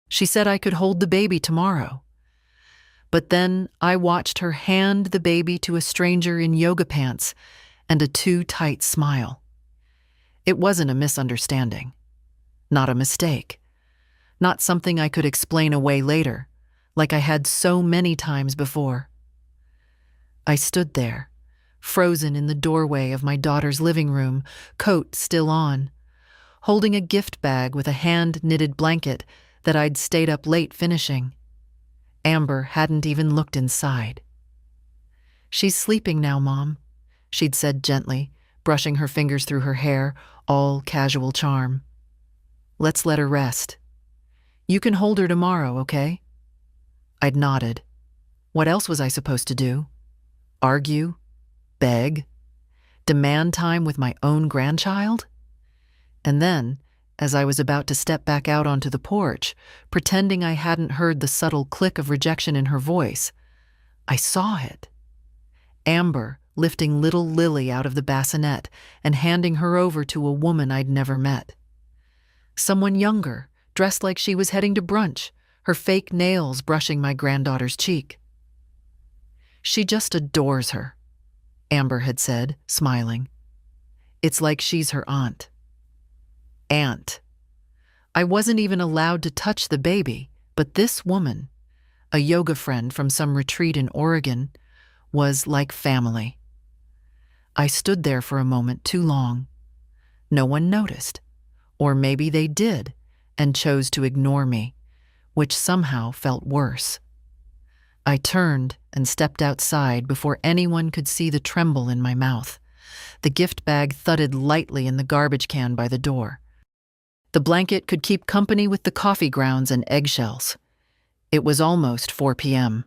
She said I could hold the baby tomorrow. But then I watched her hand the baby to a stranger in yoga pants and a too tight smile. It wasn't a misunderstanding, not a mistake, not something I could explain away later, like I had so many times before. I stood there, frozen in the doorway of my daughter's living room, coat still on, holding a gift bag with a hand-knitted blanket that I'd stayed up late finishing. Amber hadn't even looked inside. "She's sleeping now, Mom," she'd said gently, brushing her fingers through her hair, all casual charm. "Let's let her rest. You can hold her tomorrow, okay?" I'd nodded. What else was I supposed to do? Argue? Beg? Demand time with my own grandchild? And then, as I was about to step back out onto the porch, pretending I hadn't heard the subtle click of rejection in her voice, I saw it. Amber lifting little Lily out of the bassinet and handing her over to a woman I'd never met. Someone younger, dressed like she was heading to brunch, her fake nails brushing my granddaughter's cheek. "She just adores her," Amber had said, smiling. "It's like she's her aunt." Aunt. I wasn't even allowed to touch the baby, but this woman, a yoga friend from some retreat in Oregon, was like family. I stood there for a moment too long. No one noticed, or maybe they did and chose to ignore me, which somehow felt worse. I turned and stepped outside before anyone could see the tremble in my mouth. The gift bag thudded lightly in the garbage can by the door. The blanket could keep company with the coffee grounds and eggshells. It was almost 4 p.m.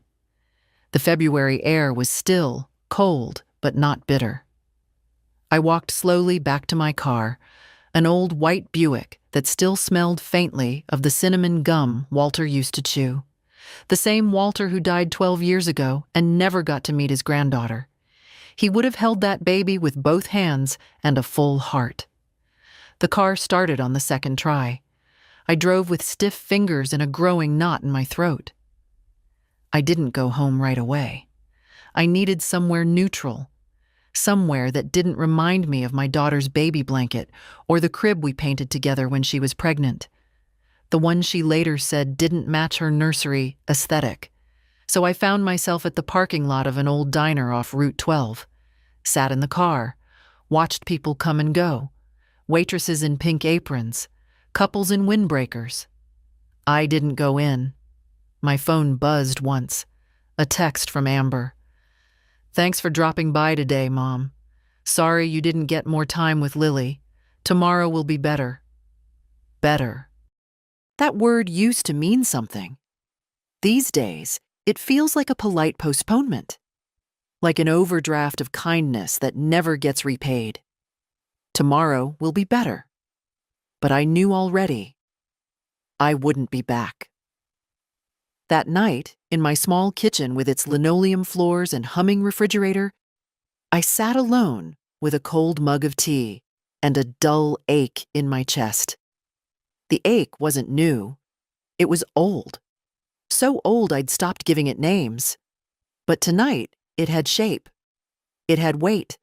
The February air was still, cold, but not bitter. I walked slowly back to my car, an old white Buick that still smelled faintly of the cinnamon gum Walter used to chew. The same Walter who died 12 years ago and never got to meet his granddaughter. He would have held that baby with both hands and a full heart. The car started on the second try. I drove with stiff fingers and a growing knot in my throat. I didn't go home right away. I needed somewhere neutral, somewhere that didn't remind me of my daughter's baby blanket or the crib we painted together when she was pregnant, the one she later said didn't match her nursery aesthetic. So I found myself at the parking lot of an old diner off Route 12, sat in the car, watched people come and go, waitresses in pink aprons, couples in windbreakers. I didn't go in. My phone buzzed once, a text from Amber. "Thanks for dropping by today, Mom. Sorry you didn't get more time with Lily. Tomorrow will be better." Better. That word used to mean something. These days, it feels like a polite postponement, like an overdraft of kindness that never gets repaid. Tomorrow will be better. But I knew already I wouldn't be back. That night, in my small kitchen with its linoleum floors and humming refrigerator, I sat alone with a cold mug of tea and a dull ache in my chest. The ache wasn't new. It was old. So old I'd stopped giving it names. But tonight, it had shape. It had weight.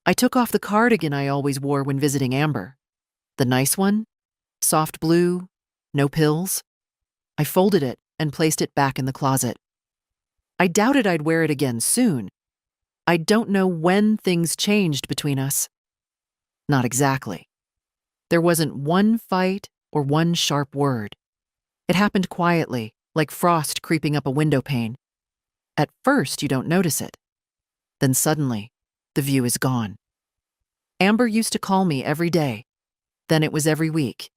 I took off the cardigan I always wore when visiting Amber. The nice one, soft blue, no pills. I folded it and placed it back in the closet. I doubted I'd wear it again soon. I don't know when things changed between us. Not exactly. There wasn't one fight or one sharp word. It happened quietly, like frost creeping up a window pane. At first, you don't notice it. Then suddenly, the view is gone. Amber used to call me every day. Then it was every week.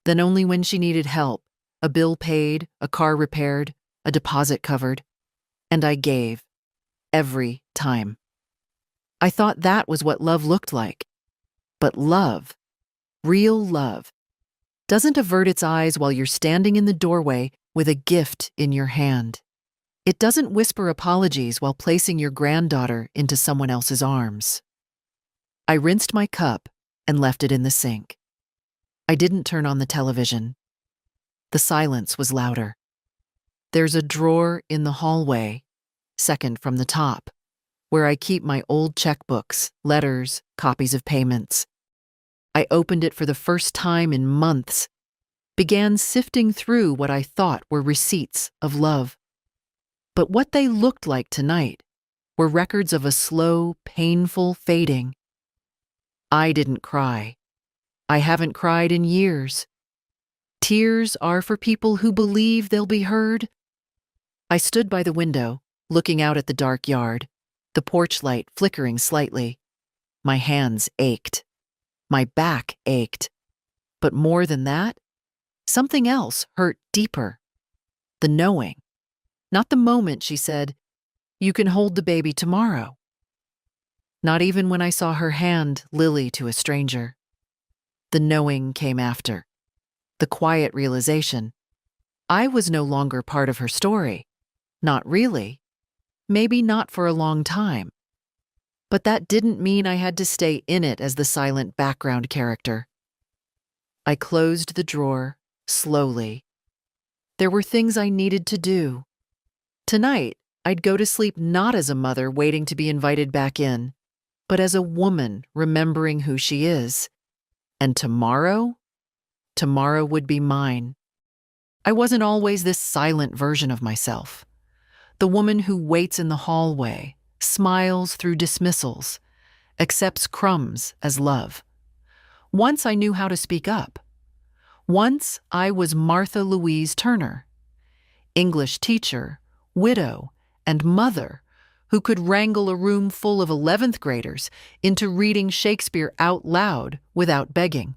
Then only when she needed help, a bill paid, a car repaired, a deposit covered. And I gave. Every time. I thought that was what love looked like. But love, real love, doesn't avert its eyes while you're standing in the doorway with a gift in your hand. It doesn't whisper apologies while placing your granddaughter into someone else's arms. I rinsed my cup and left it in the sink. I didn't turn on the television. The silence was louder. There's a drawer in the hallway, second from the top, where I keep my old checkbooks, letters, copies of payments. I opened it for the first time in months, began sifting through what I thought were receipts of love. But what they looked like tonight were records of a slow, painful fading. I didn't cry. I haven't cried in years. Tears are for people who believe they'll be heard. I stood by the window, looking out at the dark yard, the porch light flickering slightly. My hands ached. My back ached. But more than that, something else hurt deeper. The knowing. Not the moment she said, "You can hold the baby tomorrow." Not even when I saw her hand Lily to a stranger. The knowing came after. The quiet realization. I was no longer part of her story. Not really. Maybe not for a long time. But that didn't mean I had to stay in it as the silent background character. I closed the drawer, slowly. There were things I needed to do. Tonight, I'd go to sleep not as a mother waiting to be invited back in, but as a woman remembering who she is. And tomorrow? Tomorrow would be mine. I wasn't always this silent version of myself. The woman who waits in the hallway, smiles through dismissals, accepts crumbs as love. Once I knew how to speak up. Once I was Martha Louise Turner, English teacher, widow, and mother who could wrangle a room full of 11th graders into reading Shakespeare out loud without begging.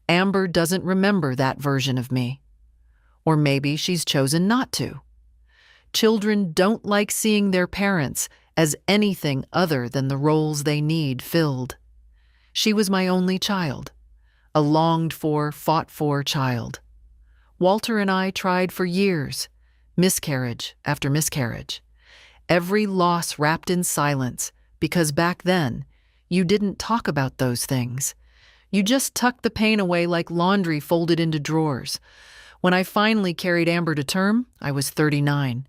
Amber doesn't remember that version of me. Or maybe she's chosen not to. Children don't like seeing their parents as anything other than the roles they need filled. She was my only child, a longed-for, fought-for child. Walter and I tried for years, miscarriage after miscarriage. Every loss wrapped in silence, because back then, you didn't talk about those things. You just tucked the pain away like laundry folded into drawers. When I finally carried Amber to term, I was 39.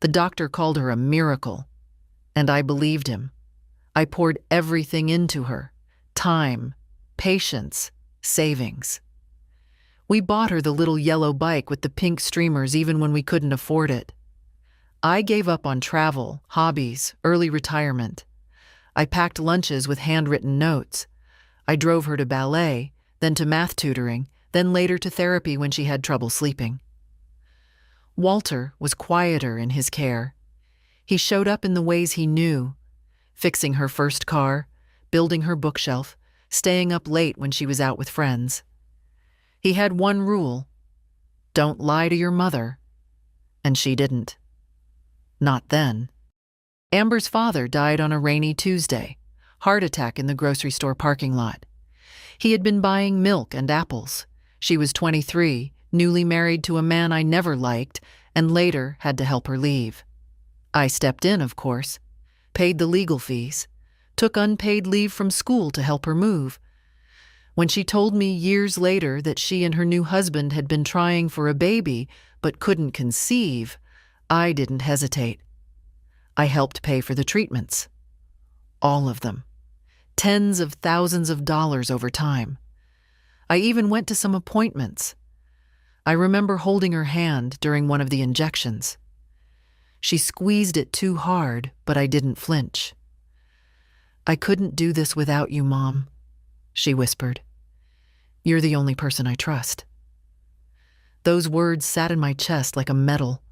The doctor called her a miracle, and I believed him. I poured everything into her: time, patience, savings. We bought her the little yellow bike with the pink streamers even when we couldn't afford it. I gave up on travel, hobbies, early retirement. I packed lunches with handwritten notes. I drove her to ballet, then to math tutoring, then later to therapy when she had trouble sleeping. Walter was quieter in his care. He showed up in the ways he knew: fixing her first car, building her bookshelf, staying up late when she was out with friends. He had one rule: don't lie to your mother. And she didn't. Not then. Amber's father died on a rainy Tuesday, heart attack in the grocery store parking lot. He had been buying milk and apples. She was 23, newly married to a man I never liked, and later had to help her leave. I stepped in, of course, paid the legal fees, took unpaid leave from school to help her move. When she told me years later that she and her new husband had been trying for a baby but couldn't conceive, I didn't hesitate. I helped pay for the treatments. All of them. Tens of thousands of dollars over time. I even went to some appointments. I remember holding her hand during one of the injections. She squeezed it too hard, but I didn't flinch. "I couldn't do this without you, Mom," she whispered. "You're the only person I trust." Those words sat in my chest like a medal.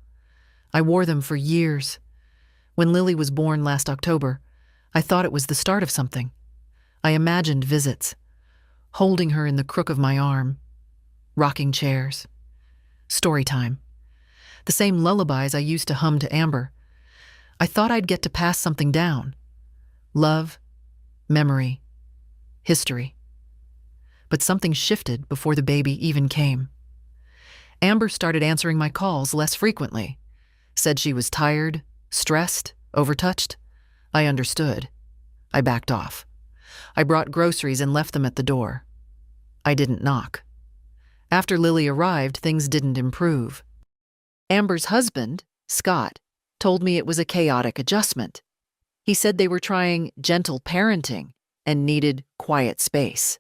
I wore them for years. When Lily was born last October, I thought it was the start of something. I imagined visits, holding her in the crook of my arm, rocking chairs, story time, the same lullabies I used to hum to Amber. I thought I'd get to pass something down: love, memory, history. But something shifted before the baby even came. Amber started answering my calls less frequently, said she was tired, stressed, overtouched. I understood. I backed off. I brought groceries and left them at the door. I didn't knock. After Lily arrived, things didn't improve. Amber's husband, Scott, told me it was a chaotic adjustment. He said they were trying gentle parenting and needed quiet space.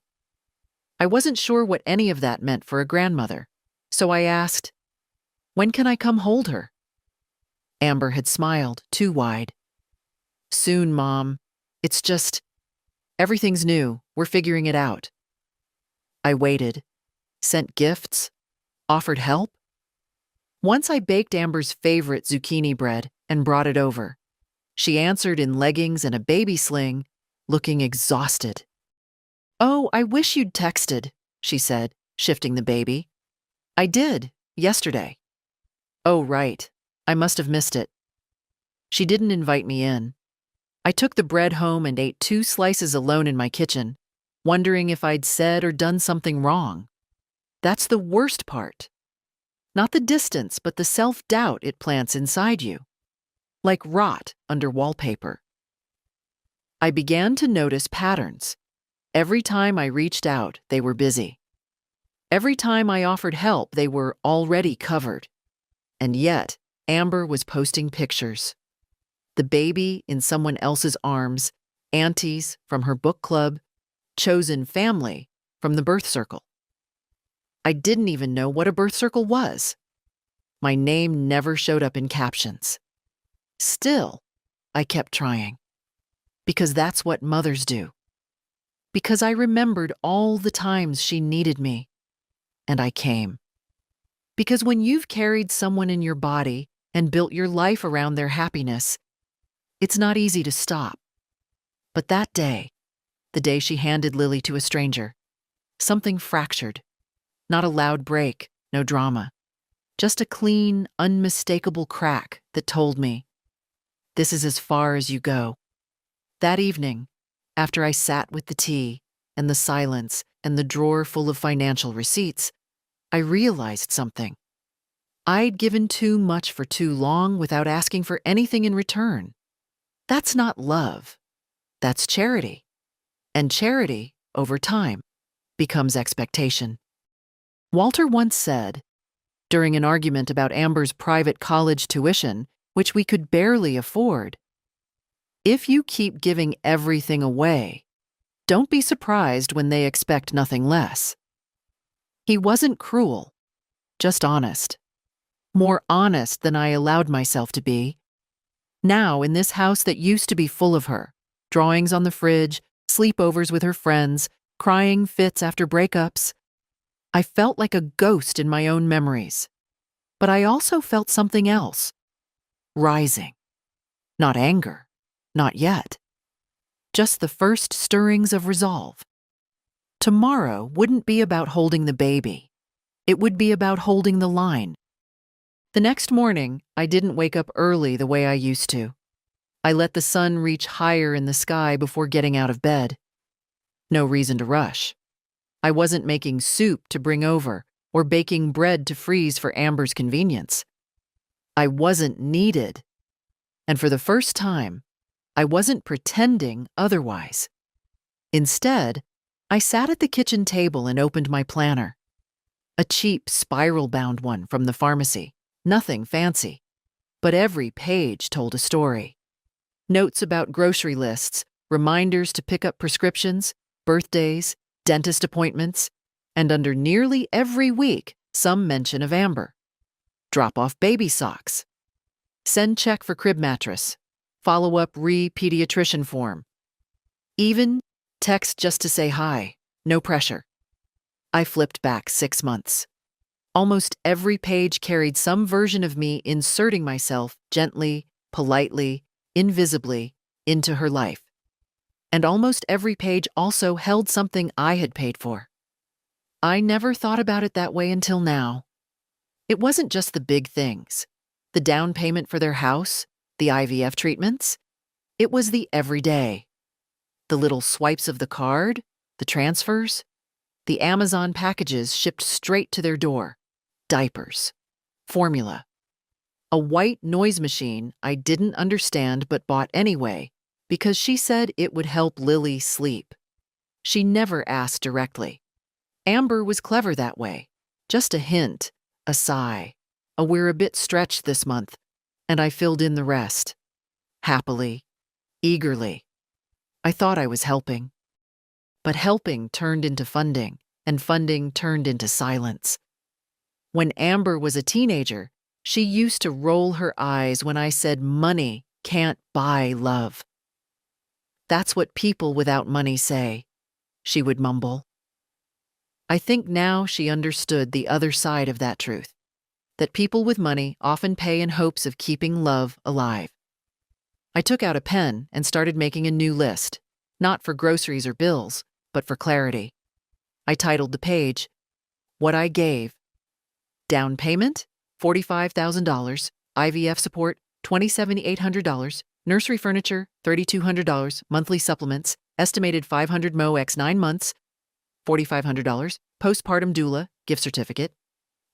I wasn't sure what any of that meant for a grandmother, so I asked, "When can I come hold her?" Amber had smiled too wide. "Soon, Mom. It's just, everything's new. We're figuring it out." I waited, sent gifts, offered help. Once I baked Amber's favorite zucchini bread and brought it over. She answered in leggings and a baby sling, looking exhausted. "Oh, I wish you'd texted," she said, shifting the baby. "I did, yesterday." "Oh, right. I must have missed it." She didn't invite me in. I took the bread home and ate 2 slices alone in my kitchen, wondering if I'd said or done something wrong. That's the worst part. Not the distance, but the self-doubt it plants inside you. Like rot under wallpaper. I began to notice patterns. Every time I reached out, they were busy. Every time I offered help, they were already covered. And yet, Amber was posting pictures. The baby in someone else's arms, aunties from her book club, chosen family from the birth circle. I didn't even know what a birth circle was. My name never showed up in captions. Still, I kept trying. Because that's what mothers do. Because I remembered all the times she needed me. And I came. Because when you've carried someone in your body and built your life around their happiness, it's not easy to stop. But that day, the day she handed Lily to a stranger, something fractured. Not a loud break, no drama. Just a clean, unmistakable crack that told me, this is as far as you go. That evening, after I sat with the tea and the silence and the drawer full of financial receipts, I realized something. I'd given too much for too long without asking for anything in return. That's not love. That's charity. And charity, over time, becomes expectation. Walter once said, during an argument about Amber's private college tuition, which we could barely afford, "If you keep giving everything away, don't be surprised when they expect nothing less." He wasn't cruel, just honest. More honest than I allowed myself to be. Now, in this house that used to be full of her, drawings on the fridge, sleepovers with her friends, crying fits after breakups, I felt like a ghost in my own memories. But I also felt something else. Rising. Not anger. Not yet. Just the first stirrings of resolve. Tomorrow wouldn't be about holding the baby. It would be about holding the line. The next morning, I didn't wake up early the way I used to. I let the sun reach higher in the sky before getting out of bed. No reason to rush. I wasn't making soup to bring over or baking bread to freeze for Amber's convenience. I wasn't needed. And for the first time, I wasn't pretending otherwise. Instead, I sat at the kitchen table and opened my planner. A cheap spiral-bound one from the pharmacy, nothing fancy. But every page told a story. Notes about grocery lists, reminders to pick up prescriptions, birthdays, dentist appointments, and under nearly every week, some mention of Amber. Drop off baby socks. Send check for crib mattress. Follow up pediatrician form. Even text just to say hi, no pressure. I flipped back 6 months. Almost every page carried some version of me inserting myself gently, politely, invisibly into her life. And almost every page also held something I had paid for. I never thought about it that way until now. It wasn't just the big things, the down payment for their house, the IVF treatments. It was the everyday. The little swipes of the card, the transfers, the Amazon packages shipped straight to their door, diapers, formula, a white noise machine I didn't understand but bought anyway, because she said it would help Lily sleep. She never asked directly. Amber was clever that way, Just a hint, a sigh, a "we're a bit stretched this month," and I filled in the rest. Happily, eagerly. I thought I was helping. But helping turned into funding, and funding turned into silence. When Amber was a teenager, she used to roll her eyes when I said money can't buy love. "That's what people without money say," she would mumble. I think now she understood the other side of that truth, that people with money often pay in hopes of keeping love alive. I took out a pen and started making a new list, not for groceries or bills, but for clarity. I titled the page, "What I Gave." Down payment, $45,000, IVF support, $27,800, nursery furniture, $3,200, monthly supplements, estimated 500 mo x 9 months, $4,500, postpartum doula, gift certificate,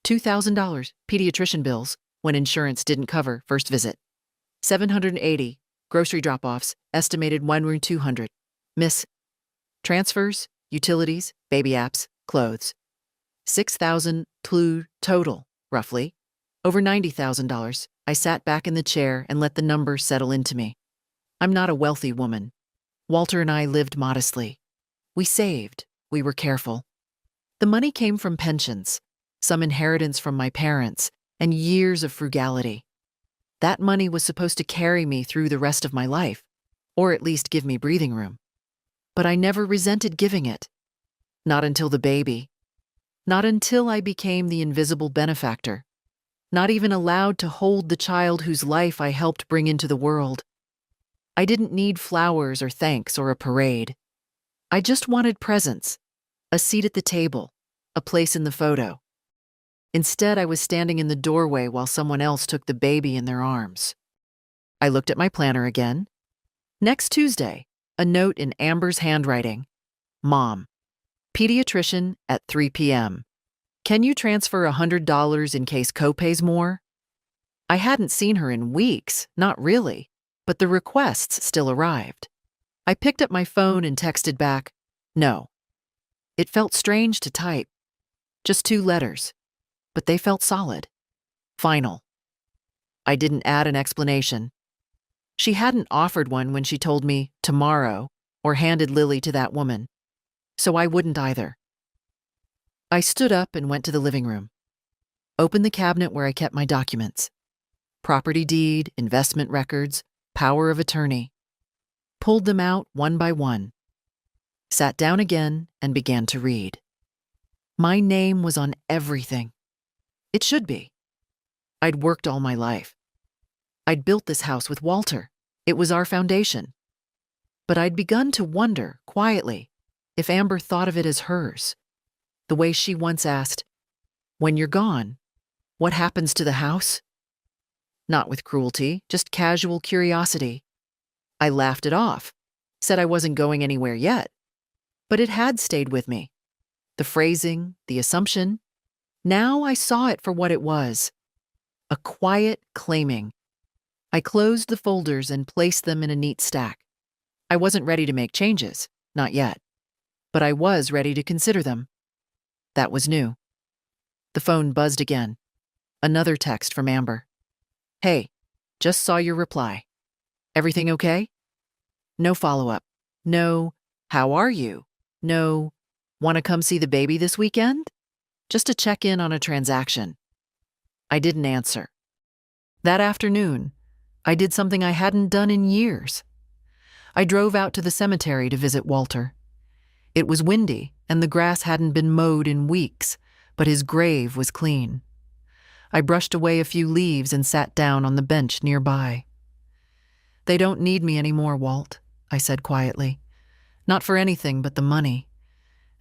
$2,000, pediatrician bills, when insurance didn't cover first visit, $780, grocery drop-offs, estimated 1 room 200, miss, transfers, utilities, baby apps, clothes, $6,000 total, roughly, over $90,000. I sat back in the chair and let the numbers settle into me. I'm not a wealthy woman. Walter and I lived modestly. We saved. We were careful. The money came from pensions, some inheritance from my parents, and years of frugality. That money was supposed to carry me through the rest of my life, or at least give me breathing room. But I never resented giving it. Not until the baby. Not until I became the invisible benefactor. Not even allowed to hold the child whose life I helped bring into the world. I didn't need flowers or thanks or a parade. I just wanted presence, a seat at the table, a place in the photo. Instead, I was standing in the doorway while someone else took the baby in their arms. I looked at my planner again. Next Tuesday, a note in Amber's handwriting. Mom, pediatrician at 3 p.m. Can you transfer $100 in case co-pays more? I hadn't seen her in weeks, not really, but the requests still arrived. I picked up my phone and texted back, no. It felt strange to type. Just 2 letters, but they felt solid. Final. I didn't add an explanation. She hadn't offered one when she told me tomorrow or handed Lily to that woman, so I wouldn't either. I stood up and went to the living room. Opened the cabinet where I kept my documents. Property deed, investment records, power of attorney. Pulled them out one by one. Sat down again and began to read. My name was on everything. It should be. I'd worked all my life. I'd built this house with Walter. It was our foundation. But I'd begun to wonder, quietly, if Amber thought of it as hers. The way she once asked, "When you're gone, what happens to the house?" Not with cruelty, just casual curiosity. I laughed it off, said I wasn't going anywhere yet. But it had stayed with me. The phrasing, the assumption. Now I saw it for what it was. A quiet claiming. I closed the folders and placed them in a neat stack. I wasn't ready to make changes, not yet. But I was ready to consider them. That was new. The phone buzzed again. Another text from Amber. Hey, just saw your reply. Everything okay? No follow-up. No, how are you? No, want to come see the baby this weekend? Just to check in on a transaction. I didn't answer. That afternoon, I did something I hadn't done in years. I drove out to the cemetery to visit Walter. It was windy, and the grass hadn't been mowed in weeks, but his grave was clean. I brushed away a few leaves and sat down on the bench nearby. They don't need me anymore, Walt, I said quietly. Not for anything but the money.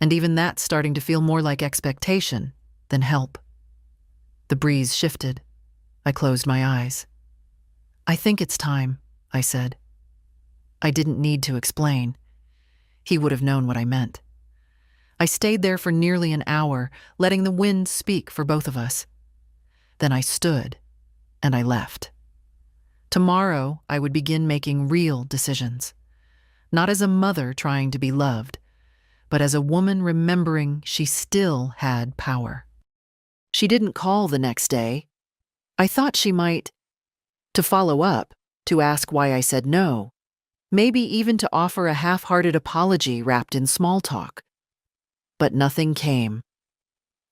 And even that's starting to feel more like expectation than help. The breeze shifted. I closed my eyes. I think it's time, I said. I didn't need to explain. He would have known what I meant. I stayed there for nearly an hour, letting the wind speak for both of us. Then I stood, and I left. Tomorrow, I would begin making real decisions. Not as a mother trying to be loved, but as a woman remembering she still had power. She didn't call the next day. I thought she might. To follow up, to ask why I said no, maybe even to offer a half-hearted apology wrapped in small talk. But nothing came.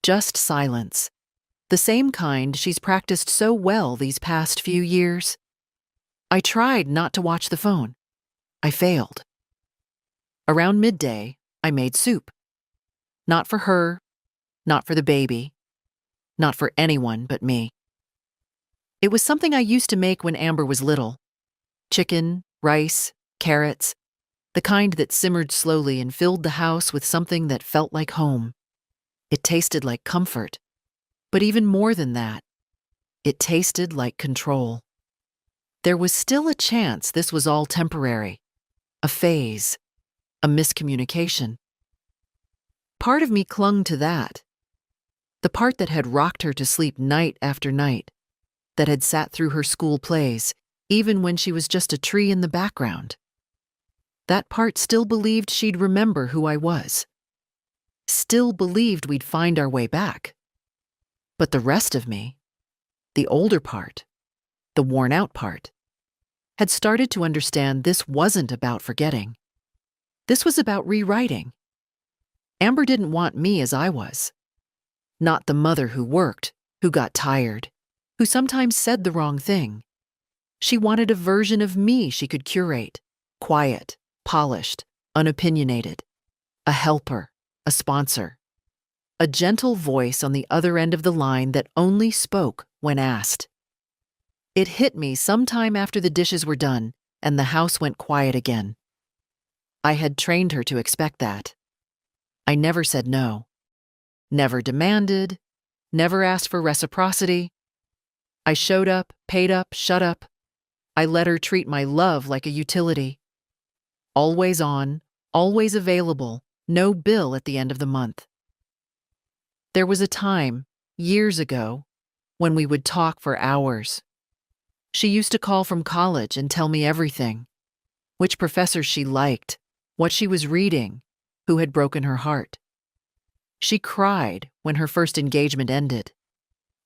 Just silence. The same kind she's practiced so well these past few years. I tried not to watch the phone. I failed. Around midday, I made soup. Not for her, not for the baby, not for anyone but me. It was something I used to make when Amber was little. Chicken, rice, carrots, the kind that simmered slowly and filled the house with something that felt like home. It tasted like comfort. But even more than that, it tasted like control. There was still a chance this was all temporary, a phase, a miscommunication. Part of me clung to that, the part that had rocked her to sleep night after night, that had sat through her school plays, even when she was just a tree in the background. That part still believed she'd remember who I was. Still believed we'd find our way back. But the rest of me, the older part, the worn-out part, had started to understand this wasn't about forgetting. This was about rewriting. Amber didn't want me as I was. Not the mother who worked, who got tired, who sometimes said the wrong thing. She wanted a version of me she could curate, quiet, polished, unopinionated, a helper, a sponsor, a gentle voice on the other end of the line that only spoke when asked. It hit me sometime after the dishes were done and the house went quiet again. I had trained her to expect that. I never said no, never demanded, never asked for reciprocity. I showed up, paid up, shut up. I let her treat my love like a utility. Always on, always available, no bill at the end of the month. There was a time, years ago, when we would talk for hours. She used to call from college and tell me everything. Which professors she liked, what she was reading, who had broken her heart. She cried when her first engagement ended.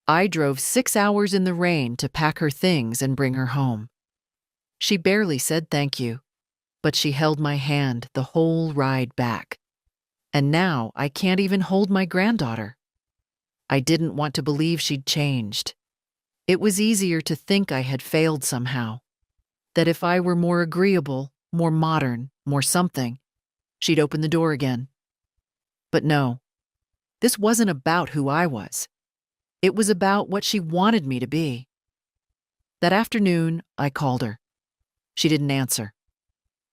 I drove 6 hours in the rain to pack her things and bring her home. She barely said thank you, but she held my hand the whole ride back. And now I can't even hold my granddaughter. I didn't want to believe she'd changed. It was easier to think I had failed somehow, that if I were more agreeable, more modern, more something, she'd open the door again. But no, this wasn't about who I was. It was about what she wanted me to be. That afternoon, I called her. She didn't answer.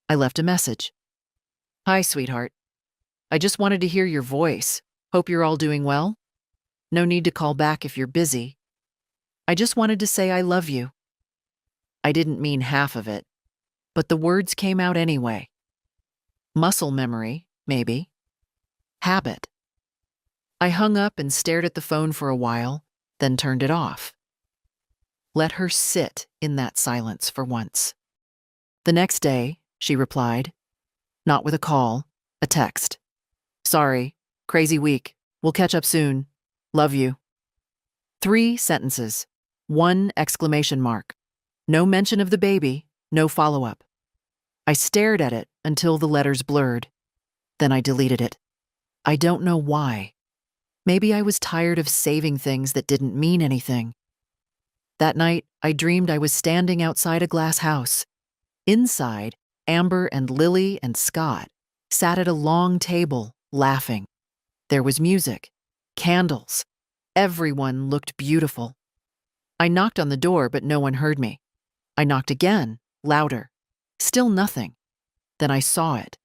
I left a message. Hi, sweetheart. I just wanted to hear your voice. Hope you're all doing well. No need to call back if you're busy. I just wanted to say I love you. I didn't mean half of it, but the words came out anyway. Muscle memory, maybe. Habit. I hung up and stared at the phone for a while, then turned it off. Let her sit in that silence for once. The next day, she replied, not with a call, a text. Sorry, crazy week. We'll catch up soon. Love you. 3 sentences, 1 exclamation mark. No mention of the baby, no follow-up. I stared at it until the letters blurred. Then I deleted it. I don't know why. Maybe I was tired of saving things that didn't mean anything. That night, I dreamed I was standing outside a glass house. Inside, Amber and Lily and Scott sat at a long table, laughing. There was music, candles. Everyone looked beautiful. I knocked on the door, but no one heard me. I knocked again, louder. Still nothing. Then I saw it.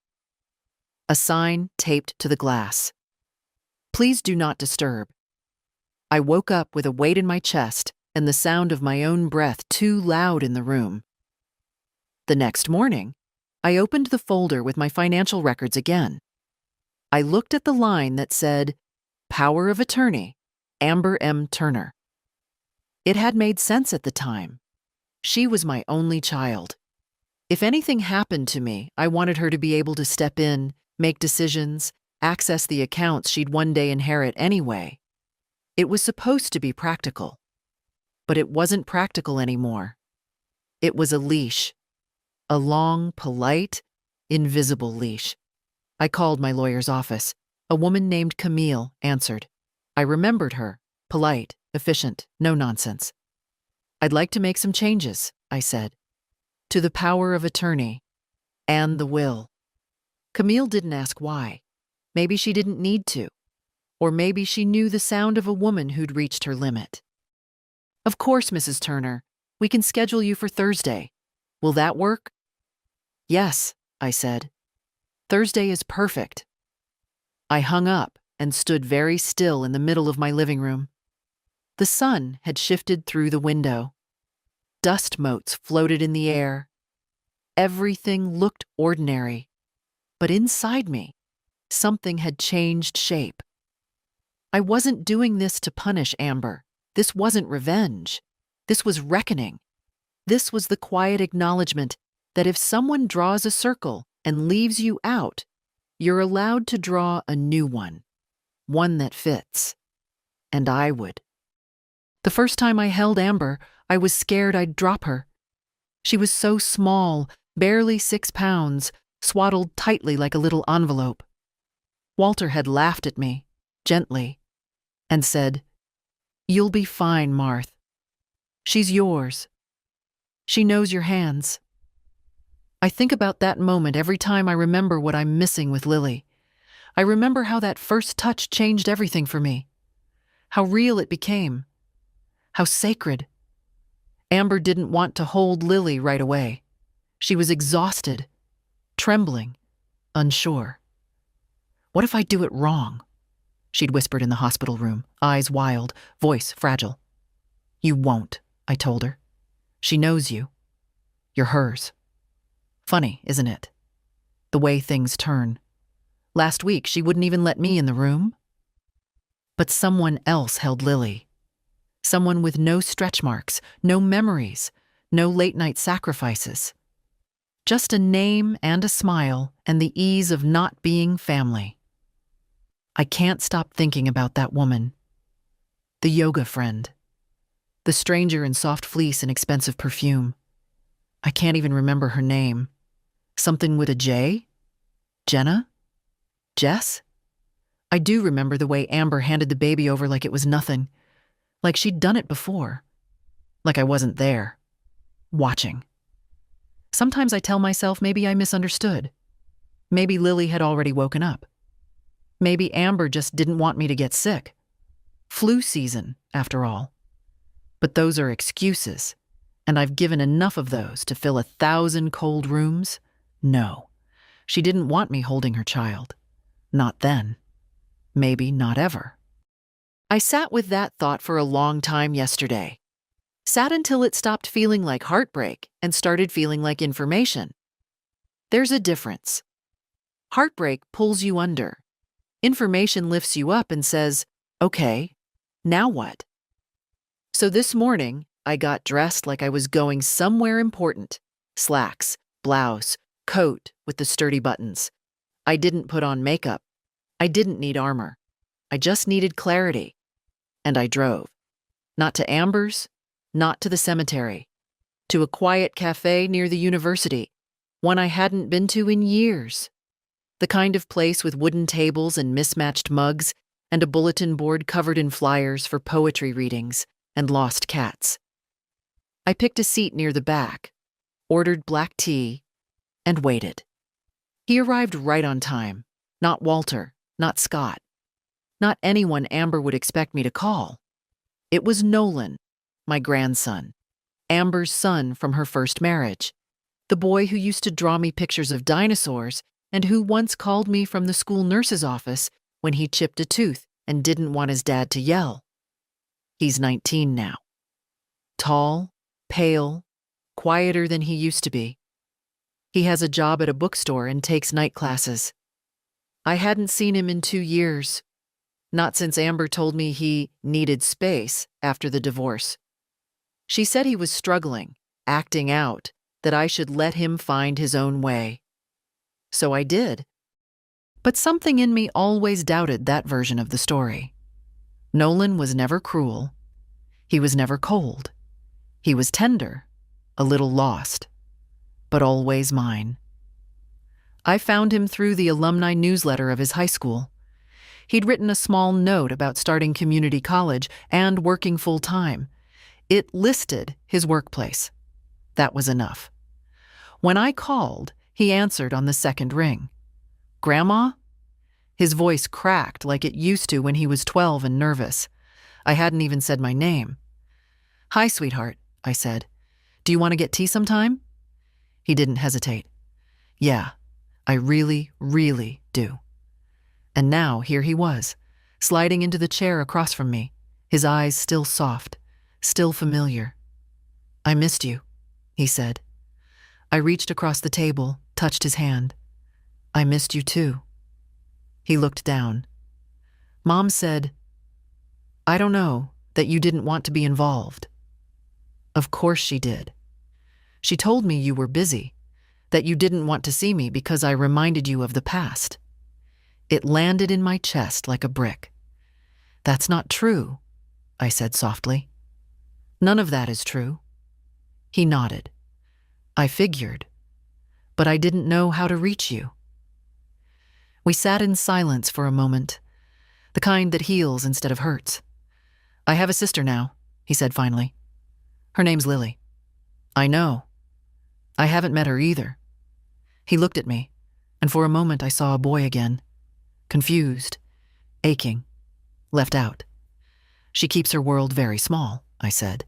A sign taped to the glass. Please do not disturb. I woke up with a weight in my chest and the sound of my own breath too loud in the room. The next morning, I opened the folder with my financial records again. I looked at the line that said, Power of Attorney, Amber M. Turner. It had made sense at the time. She was my only child. If anything happened to me, I wanted her to be able to step in, make decisions, access the accounts she'd one day inherit anyway. It was supposed to be practical, but it wasn't practical anymore. It was a leash, a long, polite, invisible leash. I called my lawyer's office. A woman named Camille answered. I remembered her, polite, efficient, no nonsense. I'd like to make some changes, I said, to the power of attorney and the will. Camille didn't ask why. Maybe she didn't need to. Or maybe she knew the sound of a woman who'd reached her limit. Of course, Mrs. Turner. We can schedule you for Thursday. Will that work? Yes, I said. Thursday is perfect. I hung up and stood very still in the middle of my living room. The sun had shifted through the window. Dust motes floated in the air. Everything looked ordinary. But inside me, something had changed shape. I wasn't doing this to punish Amber. This wasn't revenge. This was reckoning. This was the quiet acknowledgement that if someone draws a circle and leaves you out, you're allowed to draw a new one that fits. And I would. The first time I held Amber, I was scared I'd drop her. She was so small, barely 6 pounds, swaddled tightly like a little envelope. Walter had laughed at me, gently, and said, "You'll be fine, Marth. She's yours. She knows your hands." I think about that moment every time I remember what I'm missing with Lily. I remember how that first touch changed everything for me. How real it became. How sacred. Amber didn't want to hold Lily right away. She was exhausted, trembling, unsure. What if I do it wrong? She'd whispered in the hospital room, eyes wild, voice fragile. You won't, I told her. She knows you. You're hers. Funny, isn't it? The way things turn. Last week, she wouldn't even let me in the room. But someone else held Lily. Someone with no stretch marks, no memories, no late-night sacrifices. Just a name and a smile and the ease of not being family. I can't stop thinking about that woman. The yoga friend. The stranger in soft fleece and expensive perfume. I can't even remember her name. Something with a J? Jenna? Jess? I do remember the way Amber handed the baby over like it was nothing. Like she'd done it before. Like I wasn't there. Watching. Sometimes I tell myself maybe I misunderstood. Maybe Lily had already woken up. Maybe Amber just didn't want me to get sick. Flu season, after all. But those are excuses, and I've given enough of those to fill 1,000 cold rooms. No, she didn't want me holding her child. Not then. Maybe not ever. I sat with that thought for a long time yesterday. Sat until it stopped feeling like heartbreak and started feeling like information. There's a difference. Heartbreak pulls you under. Information lifts you up and says, okay, now what? So this morning, I got dressed like I was going somewhere important. Slacks, blouse, coat with the sturdy buttons. I didn't put on makeup. I didn't need armor. I just needed clarity. And I drove. Not to Amber's, not to the cemetery. To a quiet cafe near the university, one I hadn't been to in years. The kind of place with wooden tables and mismatched mugs and a bulletin board covered in flyers for poetry readings and lost cats. I picked a seat near the back, ordered black tea, and waited. He arrived right on time. Not Walter, not Scott, not anyone Amber would expect me to call. It was Nolan, my grandson, Amber's son from her first marriage, the boy who used to draw me pictures of dinosaurs and who once called me from the school nurse's office when he chipped a tooth and didn't want his dad to yell. He's 19 now. Tall, pale, quieter than he used to be. He has a job at a bookstore and takes night classes. I hadn't seen him in 2 years, not since Amber told me he needed space after the divorce. She said he was struggling, acting out, that I should let him find his own way. So I did. But something in me always doubted that version of the story. Nolan was never cruel. He was never cold. He was tender, a little lost, but always mine. I found him through the alumni newsletter of his high school. He'd written a small note about starting community college and working full-time. It listed his workplace. That was enough. When I called, he answered on the second ring. "Grandma?" His voice cracked like it used to when he was 12 and nervous. I hadn't even said my name. "Hi, sweetheart," I said. "Do you want to get tea sometime?" He didn't hesitate. "Yeah, I really, really do." And now here he was, sliding into the chair across from me, his eyes still soft, still familiar. "I missed you," he said. I reached across the table, touched his hand. "I missed you too." He looked down. "Mom said, I don't know, that you didn't want to be involved." Of course she did. She told me you were busy, that you didn't want to see me because I reminded you of the past. It landed in my chest like a brick. "That's not true," I said softly. "None of that is true." He nodded. "I figured, but I didn't know how to reach you." We sat in silence for a moment, the kind that heals instead of hurts. "I have a sister now," he said finally. "Her name's Lily." "I know. I haven't met her either." He looked at me, and for a moment I saw a boy again. Confused, aching, left out. "She keeps her world very small," I said.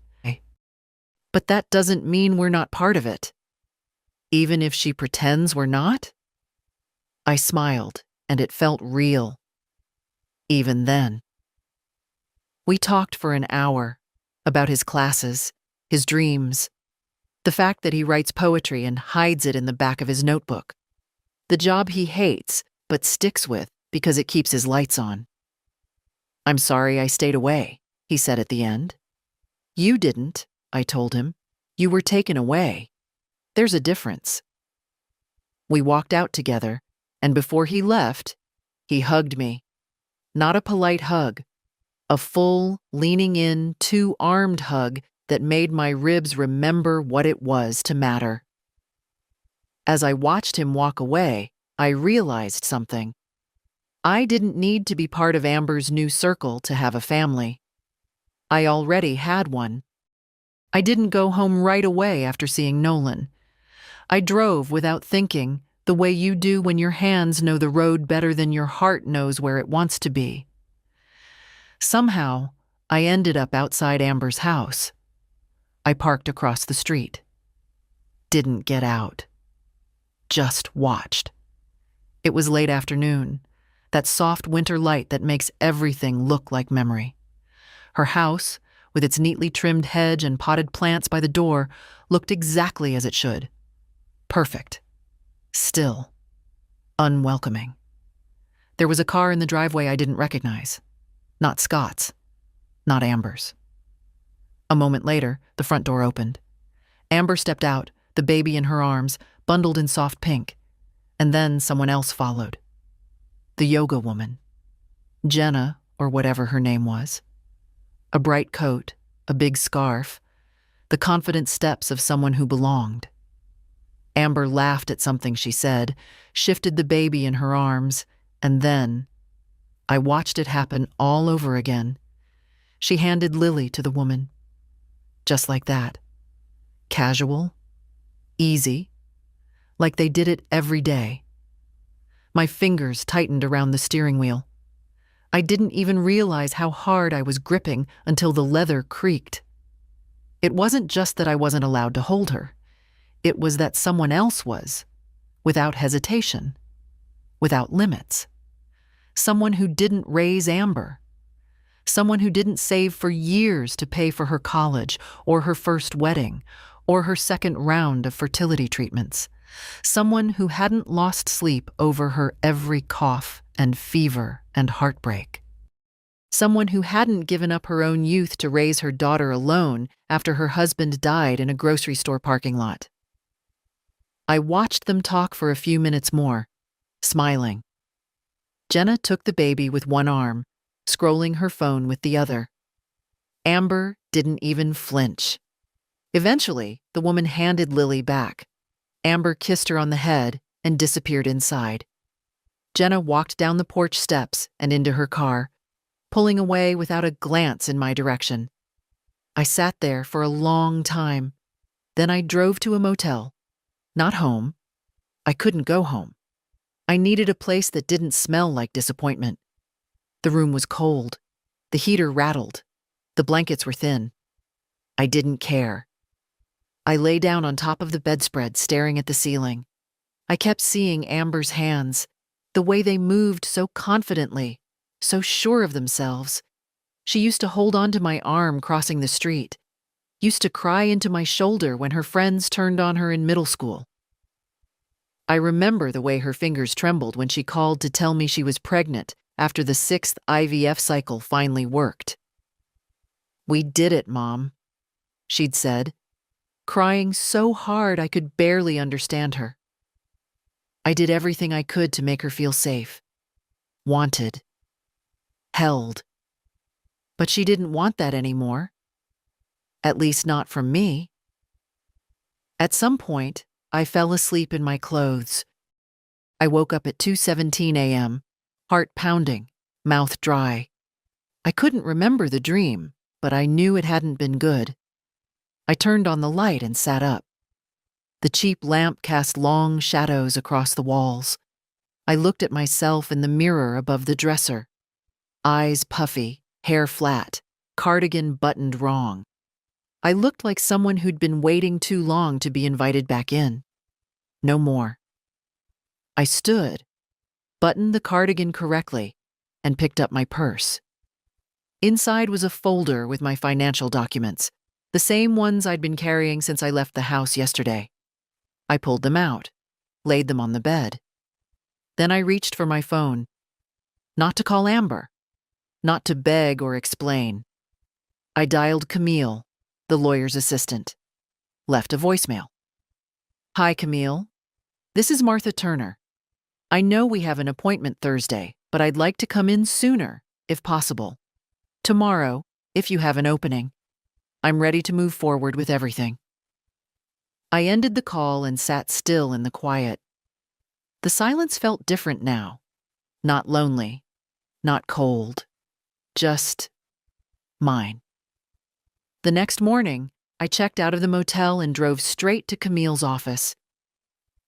"But that doesn't mean we're not part of it. Even if she pretends we're not?" I smiled, and it felt real. Even then. We talked for an hour about his classes, his dreams, the fact that he writes poetry and hides it in the back of his notebook, the job he hates but sticks with because it keeps his lights on. "I'm sorry I stayed away," he said at the end. "You didn't," I told him. "You were taken away. There's a difference." We walked out together, and before he left, he hugged me. Not a polite hug, a full, leaning in, two-armed hug that made my ribs remember what it was to matter. As I watched him walk away, I realized something. I didn't need to be part of Amber's new circle to have a family. I already had one. I didn't go home right away after seeing Nolan. I drove without thinking, the way you do when your hands know the road better than your heart knows where it wants to be. Somehow, I ended up outside Amber's house. I parked across the street. Didn't get out. Just watched. It was late afternoon, that soft winter light that makes everything look like memory. Her house, with its neatly trimmed hedge and potted plants by the door, looked exactly as it should. Perfect. Still. Unwelcoming. There was a car in the driveway I didn't recognize. Not Scott's. Not Amber's. A moment later, the front door opened. Amber stepped out, the baby in her arms, bundled in soft pink. And then someone else followed. The yoga woman. Jenna, or whatever her name was. A bright coat, a big scarf, the confident steps of someone who belonged. Amber laughed at something she said, shifted the baby in her arms, and then I watched it happen all over again. She handed Lily to the woman. Just like that. Casual. Easy. Like they did it every day. My fingers tightened around the steering wheel. I didn't even realize how hard I was gripping until the leather creaked. It wasn't just that I wasn't allowed to hold her. It was that someone else was, without hesitation, without limits. Someone who didn't raise Amber. Someone who didn't save for years to pay for her college, or her first wedding, or her second round of fertility treatments. Someone who hadn't lost sleep over her every cough and fever and heartbreak. Someone who hadn't given up her own youth to raise her daughter alone after her husband died in a grocery store parking lot. I watched them talk for a few minutes more, smiling. Jenna took the baby with one arm, scrolling her phone with the other. Amber didn't even flinch. Eventually, the woman handed Lily back. Amber kissed her on the head and disappeared inside. Jenna walked down the porch steps and into her car, pulling away without a glance in my direction. I sat there for a long time. Then I drove to a motel. Not home. I couldn't go home. I needed a place that didn't smell like disappointment. The room was cold. The heater rattled. The blankets were thin. I didn't care. I lay down on top of the bedspread, staring at the ceiling. I kept seeing Amber's hands, the way they moved so confidently, so sure of themselves. She used to hold onto my arm crossing the street, used to cry into my shoulder when her friends turned on her in middle school. I remember the way her fingers trembled when she called to tell me she was pregnant after the 6th IVF cycle finally worked. "We did it, Mom," she'd said, crying so hard I could barely understand her. I did everything I could to make her feel safe, wanted, held. But she didn't want that anymore. At least not from me. At some point, I fell asleep in my clothes. I woke up at 2:17 a.m., heart pounding, mouth dry. I couldn't remember the dream, but I knew it hadn't been good. I turned on the light and sat up. The cheap lamp cast long shadows across the walls. I looked at myself in the mirror above the dresser. Eyes puffy, hair flat, cardigan buttoned wrong. I looked like someone who'd been waiting too long to be invited back in. No more. I stood, buttoned the cardigan correctly, and picked up my purse. Inside was a folder with my financial documents, the same ones I'd been carrying since I left the house yesterday. I pulled them out, laid them on the bed. Then I reached for my phone. Not to call Amber, not to beg or explain. I dialed Camille, the lawyer's assistant. Left a voicemail. "Hi, Camille. This is Martha Turner. I know we have an appointment Thursday, but I'd like to come in sooner, if possible. Tomorrow, if you have an opening. I'm ready to move forward with everything." I ended the call and sat still in the quiet. The silence felt different now. Not lonely, not cold, just mine. The next morning, I checked out of the motel and drove straight to Camille's office.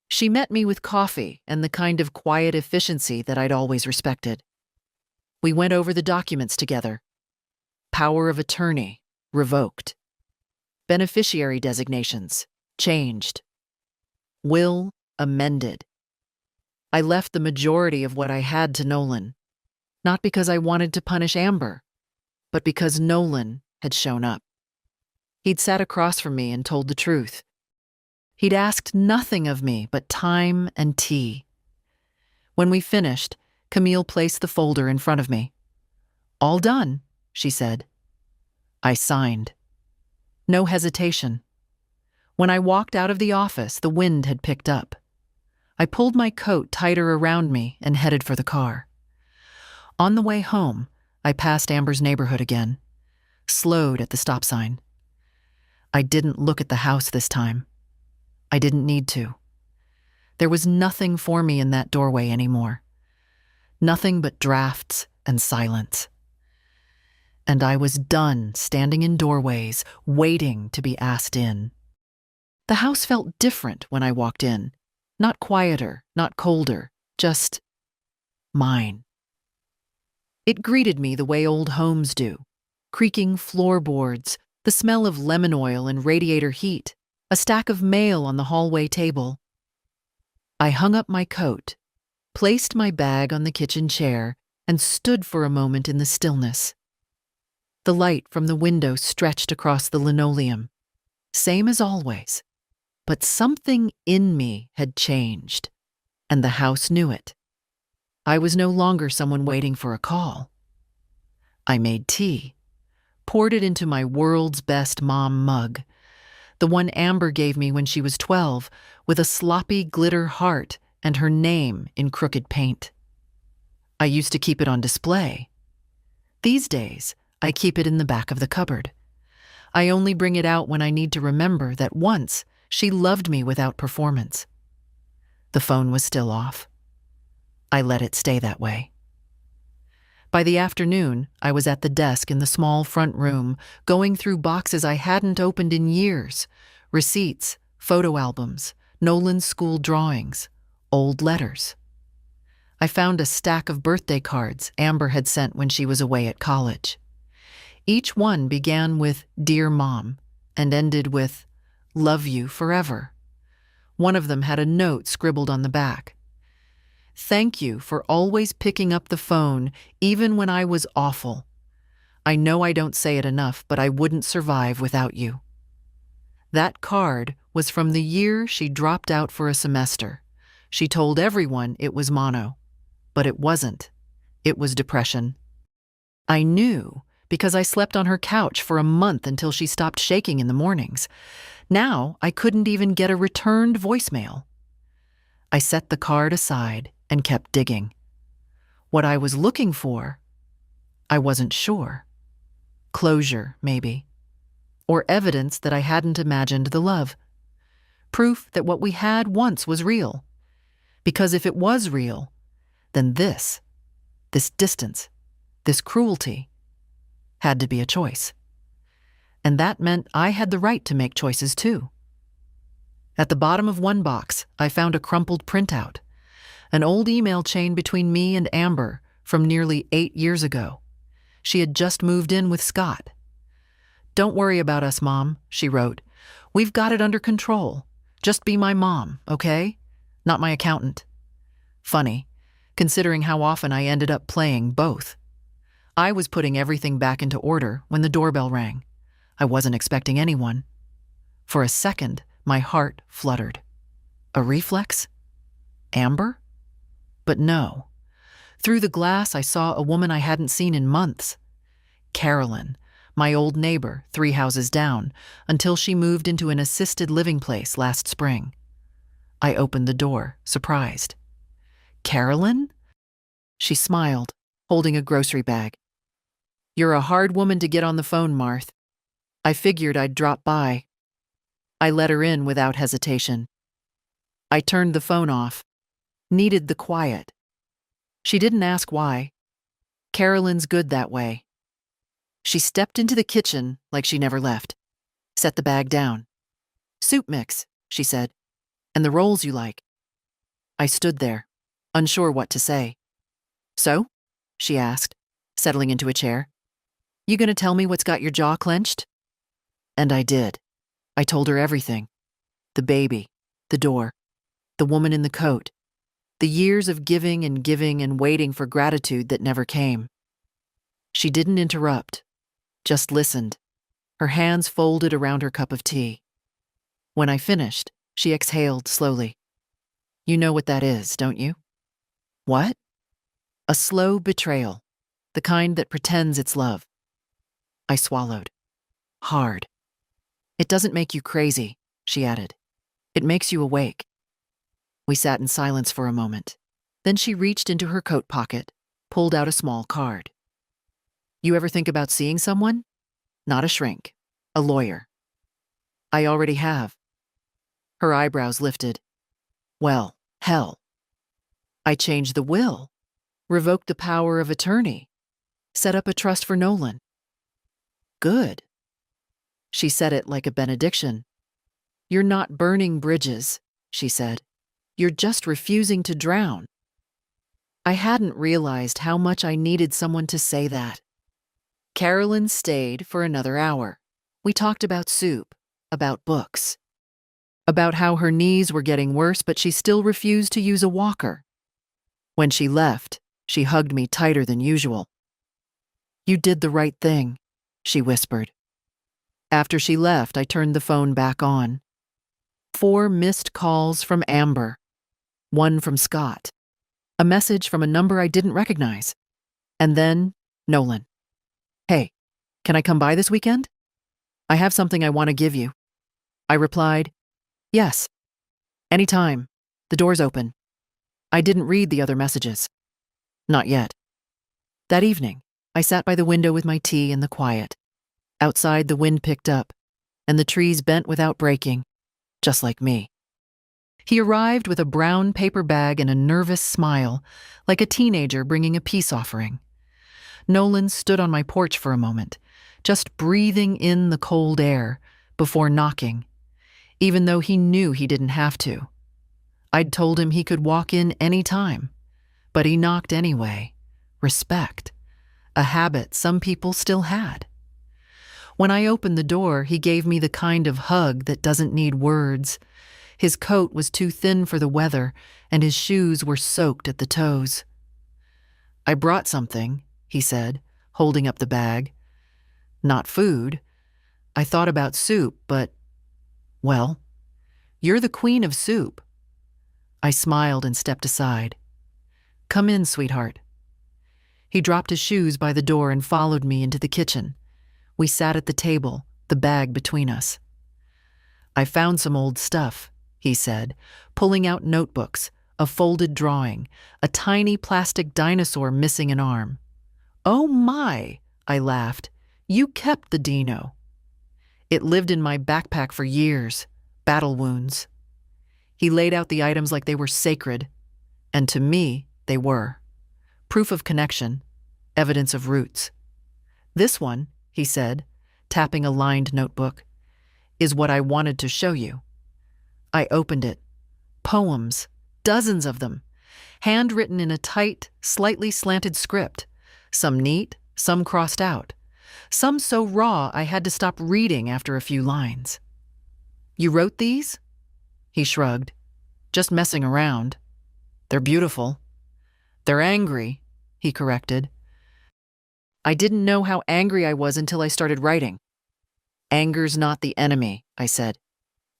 She met me with coffee and the kind of quiet efficiency that I'd always respected. We went over the documents together. Power of attorney, revoked. Beneficiary designations, changed. Will, amended. I left the majority of what I had to Nolan, not because I wanted to punish Amber, but because Nolan had shown up. He'd sat across from me and told the truth. He'd asked nothing of me but time and tea. When we finished, Camille placed the folder in front of me. "All done," she said. I signed. No hesitation. When I walked out of the office, the wind had picked up. I pulled my coat tighter around me and headed for the car. On the way home, I passed Amber's neighborhood again, slowed at the stop sign. I didn't look at the house this time. I didn't need to. There was nothing for me in that doorway anymore. Nothing but drafts and silence. And I was done standing in doorways, waiting to be asked in. The house felt different when I walked in. Not quieter, not colder, just mine. It greeted me the way old homes do. Creaking floorboards, the smell of lemon oil and radiator heat, a stack of mail on the hallway table. I hung up my coat, placed my bag on the kitchen chair, and stood for a moment in the stillness. The light from the window stretched across the linoleum, same as always. But something in me had changed, and the house knew it. I was no longer someone waiting for a call. I made tea, poured it into my world's best mom mug, the one Amber gave me when she was 12, with a sloppy glitter heart and her name in crooked paint. I used to keep it on display. These days, I keep it in the back of the cupboard. I only bring it out when I need to remember that once she loved me without performance. The phone was still off. I let it stay that way. By the afternoon, I was at the desk in the small front room, going through boxes I hadn't opened in years, receipts, photo albums, Nolan's school drawings, old letters. I found a stack of birthday cards Amber had sent when she was away at college. Each one began with "Dear Mom" and ended with "Love you forever." One of them had a note scribbled on the back. "Thank you for always picking up the phone, even when I was awful. I know I don't say it enough, but I wouldn't survive without you." That card was from the year she dropped out for a semester. She told everyone it was mono, but it wasn't. It was depression. I knew because I slept on her couch for a month until she stopped shaking in the mornings. Now I couldn't even get a returned voicemail. I set the card aside and kept digging. What I was looking for, I wasn't sure. Closure, maybe. Or evidence that I hadn't imagined the love. Proof that what we had once was real. Because if it was real, then this distance, this cruelty, had to be a choice. And that meant I had the right to make choices too. At the bottom of one box, I found a crumpled printout, an old email chain between me and Amber from nearly 8 years ago. She had just moved in with Scott. "Don't worry about us, Mom," she wrote. "We've got it under control. Just be my mom, okay? Not my accountant." Funny, considering how often I ended up playing both. I was putting everything back into order when the doorbell rang. I wasn't expecting anyone. For a second, my heart fluttered. A reflex? Amber? But no. Through the glass, I saw a woman I hadn't seen in months. Carolyn, my old neighbor, 3 houses down, until she moved into an assisted living place last spring. I opened the door, surprised. "Carolyn?" She smiled, holding a grocery bag. "You're a hard woman to get on the phone, Marth. I figured I'd drop by." I let her in without hesitation. I turned the phone off. Needed the quiet. She didn't ask why. Carolyn's good that way. She stepped into the kitchen like she never left. Set the bag down. "Soup mix," she said, "and the rolls you like." I stood there, unsure what to say. "So?" she asked, settling into a chair. "You gonna tell me what's got your jaw clenched?" And I did. I told her everything. The baby, the door, the woman in the coat, the years of giving and waiting for gratitude that never came. She didn't interrupt, just listened, her hands folded around her cup of tea. When I finished, she exhaled slowly. "You know what that is, don't you?" "What?" "A slow betrayal, the kind that pretends it's love." I swallowed. Hard. "It doesn't make you crazy," she added. "It makes you awake." We sat in silence for a moment. Then she reached into her coat pocket, pulled out a small card. "You ever think about seeing someone? Not a shrink, a lawyer." "I already have." Her eyebrows lifted. "Well, hell. I changed the will, revoked the power of attorney, set up a trust for Nolan." "Good." She said it like a benediction. "You're not burning bridges," she said. "You're just refusing to drown." I hadn't realized how much I needed someone to say that. Carolyn stayed for another hour. We talked about soup, about books, about how her knees were getting worse, but she still refused to use a walker. When she left, she hugged me tighter than usual. "You did the right thing," she whispered. After she left, I turned the phone back on. 4 missed calls from Amber. 1 from Scott. A message from a number I didn't recognize. And then, Nolan. "Hey, can I come by this weekend? I have something I want to give you." I replied, "Yes. Anytime. The door's open." I didn't read the other messages. Not yet. That evening, I sat by the window with my tea in the quiet. Outside, the wind picked up, and the trees bent without breaking, just like me. He arrived with a brown paper bag and a nervous smile, like a teenager bringing a peace offering. Nolan stood on my porch for a moment, just breathing in the cold air, before knocking, even though he knew he didn't have to. I'd told him he could walk in any time, but he knocked anyway. Respect. A habit some people still had. When I opened the door, he gave me the kind of hug that doesn't need words. His coat was too thin for the weather, and his shoes were soaked at the toes. "I brought something," he said, holding up the bag. "Not food. I thought about soup, but, well, you're the queen of soup." I smiled and stepped aside. "Come in, sweetheart." He dropped his shoes by the door and followed me into the kitchen. We sat at the table, the bag between us. "I found some old stuff," he said, pulling out notebooks, a folded drawing, a tiny plastic dinosaur missing an arm. "Oh my," I laughed. "You kept the dino." "It lived in my backpack for years, battle wounds." He laid out the items like they were sacred, and to me, they were. Proof of connection, evidence of roots. "This one," he said, tapping a lined notebook, "is what I wanted to show you." I opened it. Poems, dozens of them, handwritten in a tight, slightly slanted script, some neat, some crossed out, some so raw I had to stop reading after a few lines. "You wrote these?" He shrugged. "Just messing around. They're beautiful." "They're angry," he corrected. I didn't know how angry I was until I started writing. "Anger's not the enemy," I said.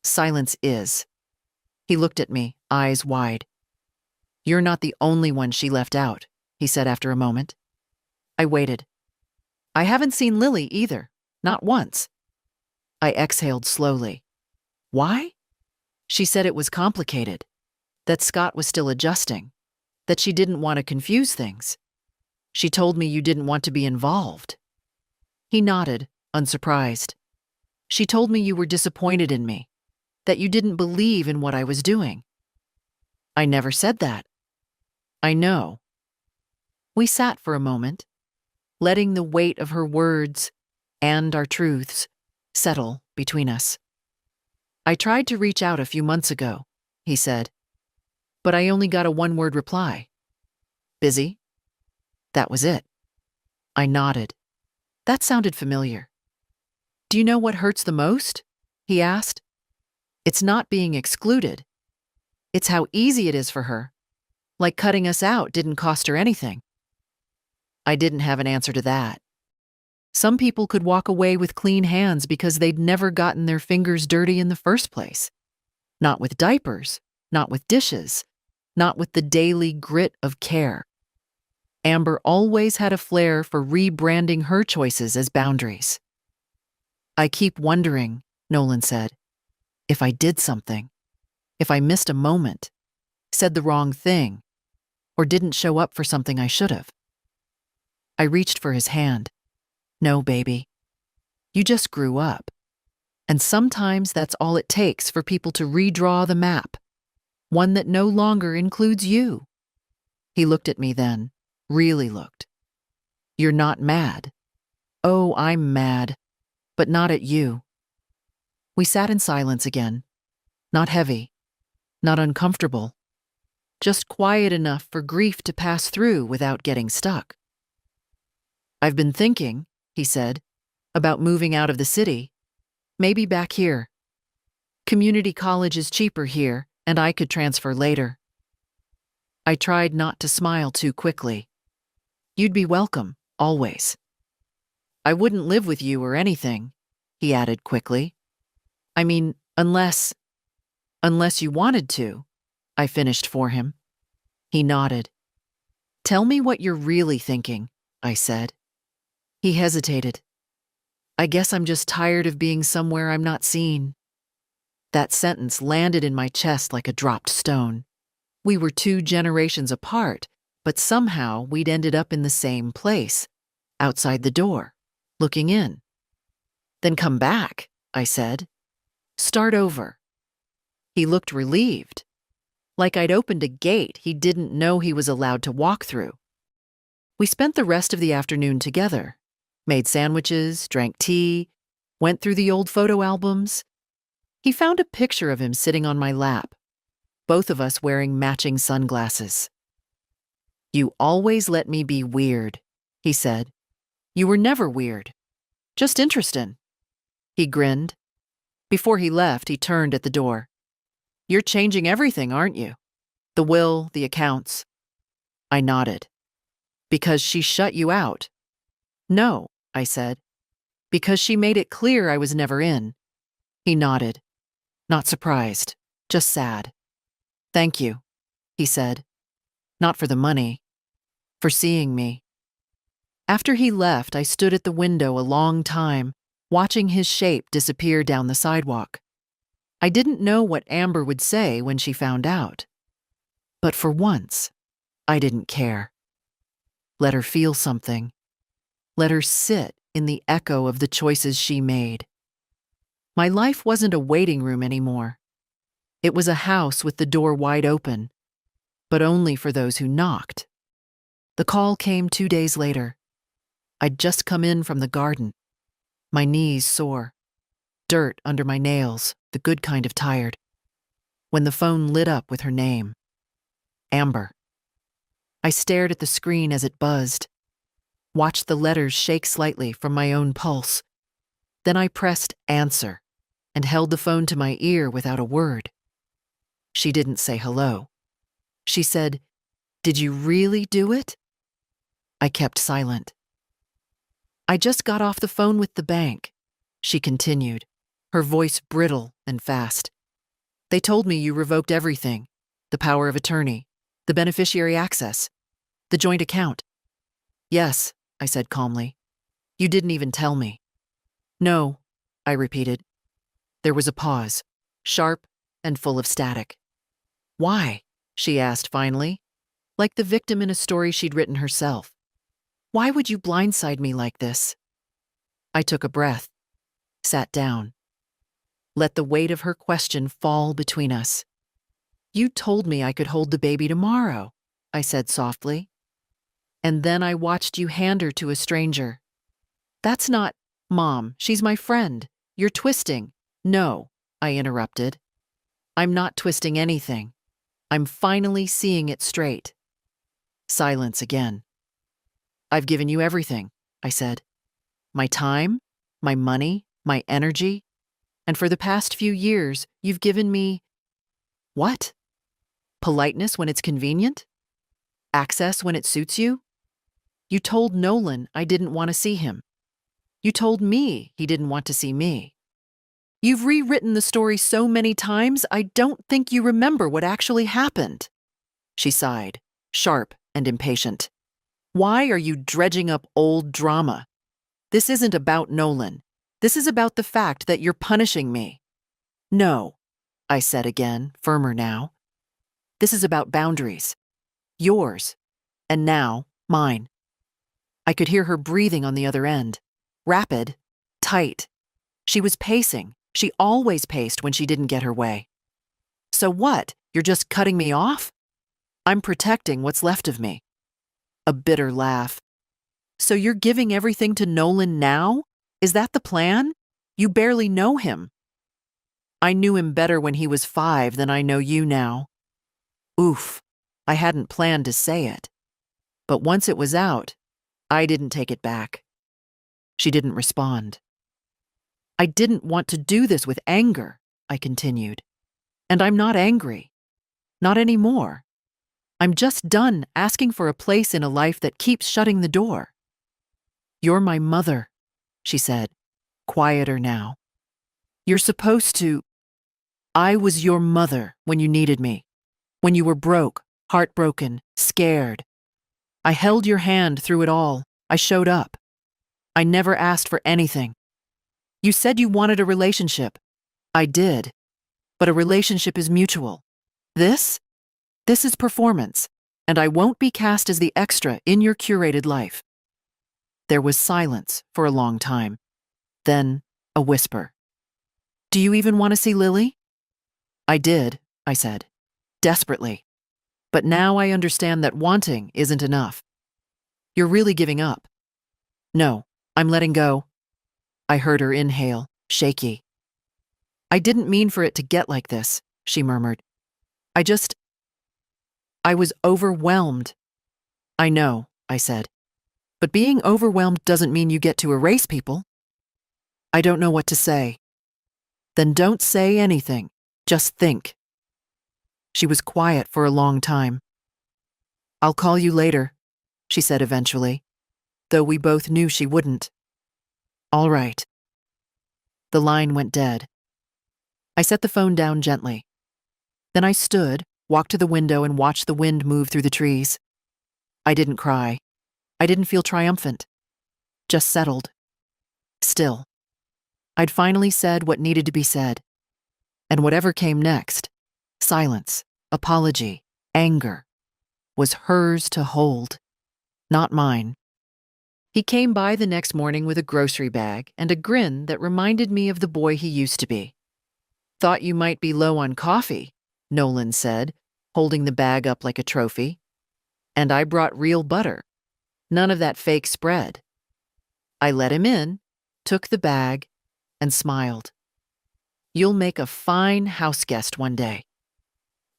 "Silence is." He looked at me, eyes wide. "You're not the only one she left out," he said after a moment. I waited. "I haven't seen Lily either, not once." I exhaled slowly. "Why?" She said it was complicated, that Scott was still adjusting, that she didn't want to confuse things. "She told me you didn't want to be involved." He nodded, unsurprised. "She told me you were disappointed in me, that you didn't believe in what I was doing." "I never said that." "I know." We sat for a moment, letting the weight of her words and our truths settle between us. "I tried to reach out a few months ago," he said, "but I only got a one-word reply. Busy." That was it. I nodded. That sounded familiar. "Do you know what hurts the most?" he asked. "It's not being excluded. It's how easy it is for her. Like cutting us out didn't cost her anything." I didn't have an answer to that. Some people could walk away with clean hands because they'd never gotten their fingers dirty in the first place. Not with diapers, not with dishes, not with the daily grit of care. Amber always had a flair for rebranding her choices as boundaries. "I keep wondering," Nolan said, "if I did something, if I missed a moment, said the wrong thing, or didn't show up for something I should have." I reached for his hand. "No, baby. You just grew up. And sometimes that's all it takes for people to redraw the map, one that no longer includes you." He looked at me then, really looked. "You're not mad." "Oh, I'm mad, but not at you." We sat in silence again, not heavy, not uncomfortable, just quiet enough for grief to pass through without getting stuck. "I've been thinking," he said, "about moving out of the city. Maybe back here. Community college is cheaper here, and I could transfer later." I tried not to smile too quickly. "You'd be welcome, always." "I wouldn't live with you or anything," he added quickly. "I mean, unless you wanted to," I finished for him. He nodded. "Tell me what you're really thinking," I said. He hesitated. "I guess I'm just tired of being somewhere I'm not seen." That sentence landed in my chest like a dropped stone. We were 2 generations apart, but somehow we'd ended up in the same place, outside the door, looking in. Then come back, I said. Start over. He looked relieved, like I'd opened a gate he didn't know he was allowed to walk through. We spent the rest of the afternoon together, made sandwiches, drank tea, went through the old photo albums. He found a picture of him sitting on my lap, both of us wearing matching sunglasses. You always let me be weird, he said. You were never weird, just interesting. He grinned. Before he left, he turned at the door. You're changing everything, aren't you? The will, the accounts. I nodded. Because she shut you out. No, I said. Because she made it clear I was never in. He nodded. Not surprised, just sad. Thank you, he said. Not for the money, for seeing me. After he left, I stood at the window a long time, watching his shape disappear down the sidewalk. I didn't know what Amber would say when she found out. But for once, I didn't care. Let her feel something. Let her sit in the echo of the choices she made. My life wasn't a waiting room anymore. It was a house with the door wide open, but only for those who knocked. The call came 2 days later. I'd just come in from the garden. My knees sore. Dirt under my nails, the good kind of tired. When the phone lit up with her name. Amber. I stared at the screen as it buzzed, watched the letters shake slightly from my own pulse. Then I pressed answer and held the phone to my ear without a word. She didn't say hello. She said, "Did you really do it?" I kept silent. I just got off the phone with the bank, she continued, her voice brittle and fast. They told me you revoked everything, the power of attorney, the beneficiary access, the joint account. Yes, I said calmly. You didn't even tell me. No, I repeated. There was a pause, sharp and full of static. Why? She asked finally, like the victim in a story she'd written herself. Why would you blindside me like this? I took a breath, sat down. Let the weight of her question fall between us. You told me I could hold the baby tomorrow, I said softly. And then I watched you hand her to a stranger. That's not, Mom, she's my friend. You're twisting. No, I interrupted. I'm not twisting anything. I'm finally seeing it straight. Silence again. I've given you everything, I said. My time, my money, my energy. And for the past few years, you've given me… What? Politeness when it's convenient? Access when it suits you? You told Nolan I didn't want to see him. You told me he didn't want to see me. You've rewritten the story so many times, I don't think you remember what actually happened. She sighed, sharp and impatient. Why are you dredging up old drama? This isn't about Nolan. This is about the fact that you're punishing me. No, I said again, firmer now. This is about boundaries. Yours, and now mine. I could hear her breathing on the other end. Rapid, tight. She was pacing. She always paced when she didn't get her way. So what? You're just cutting me off? I'm protecting what's left of me. A bitter laugh. So you're giving everything to Nolan now? Is that the plan? You barely know him. I knew him better when he was 5 than I know you now. Oof, I hadn't planned to say it. But once it was out, I didn't take it back. She didn't respond. I didn't want to do this with anger, I continued. And I'm not angry. Not anymore. I'm just done asking for a place in a life that keeps shutting the door. You're my mother, she said, quieter now. You're supposed to… I was your mother when you needed me, when you were broke, heartbroken, scared. I held your hand through it all. I showed up. I never asked for anything. You said you wanted a relationship. I did. But a relationship is mutual. This is performance, and I won't be cast as the extra in your curated life. There was silence for a long time. Then, a whisper. "Do you even want to see Lily?" "I did," I said, desperately. "But now I understand that wanting isn't enough." "You're really giving up?" "No, I'm letting go." I heard her inhale, shaky. "I didn't mean for it to get like this," she murmured. I was overwhelmed." "I know," I said. "But being overwhelmed doesn't mean you get to erase people." "I don't know what to say." "Then don't say anything. Just think." She was quiet for a long time. "I'll call you later," she said eventually, though we both knew she wouldn't. "All right." The line went dead. I set the phone down gently. Then I stood, walked to the window, and watched the wind move through the trees. I didn't cry. I didn't feel triumphant. Just settled. Still. I'd finally said what needed to be said. And whatever came next, silence, apology, anger, was hers to hold, not mine. He came by the next morning with a grocery bag and a grin that reminded me of the boy he used to be. "Thought you might be low on coffee," Nolan said, holding the bag up like a trophy. "And I brought real butter. None of that fake spread." I let him in, took the bag, and smiled. "You'll make a fine house guest one day."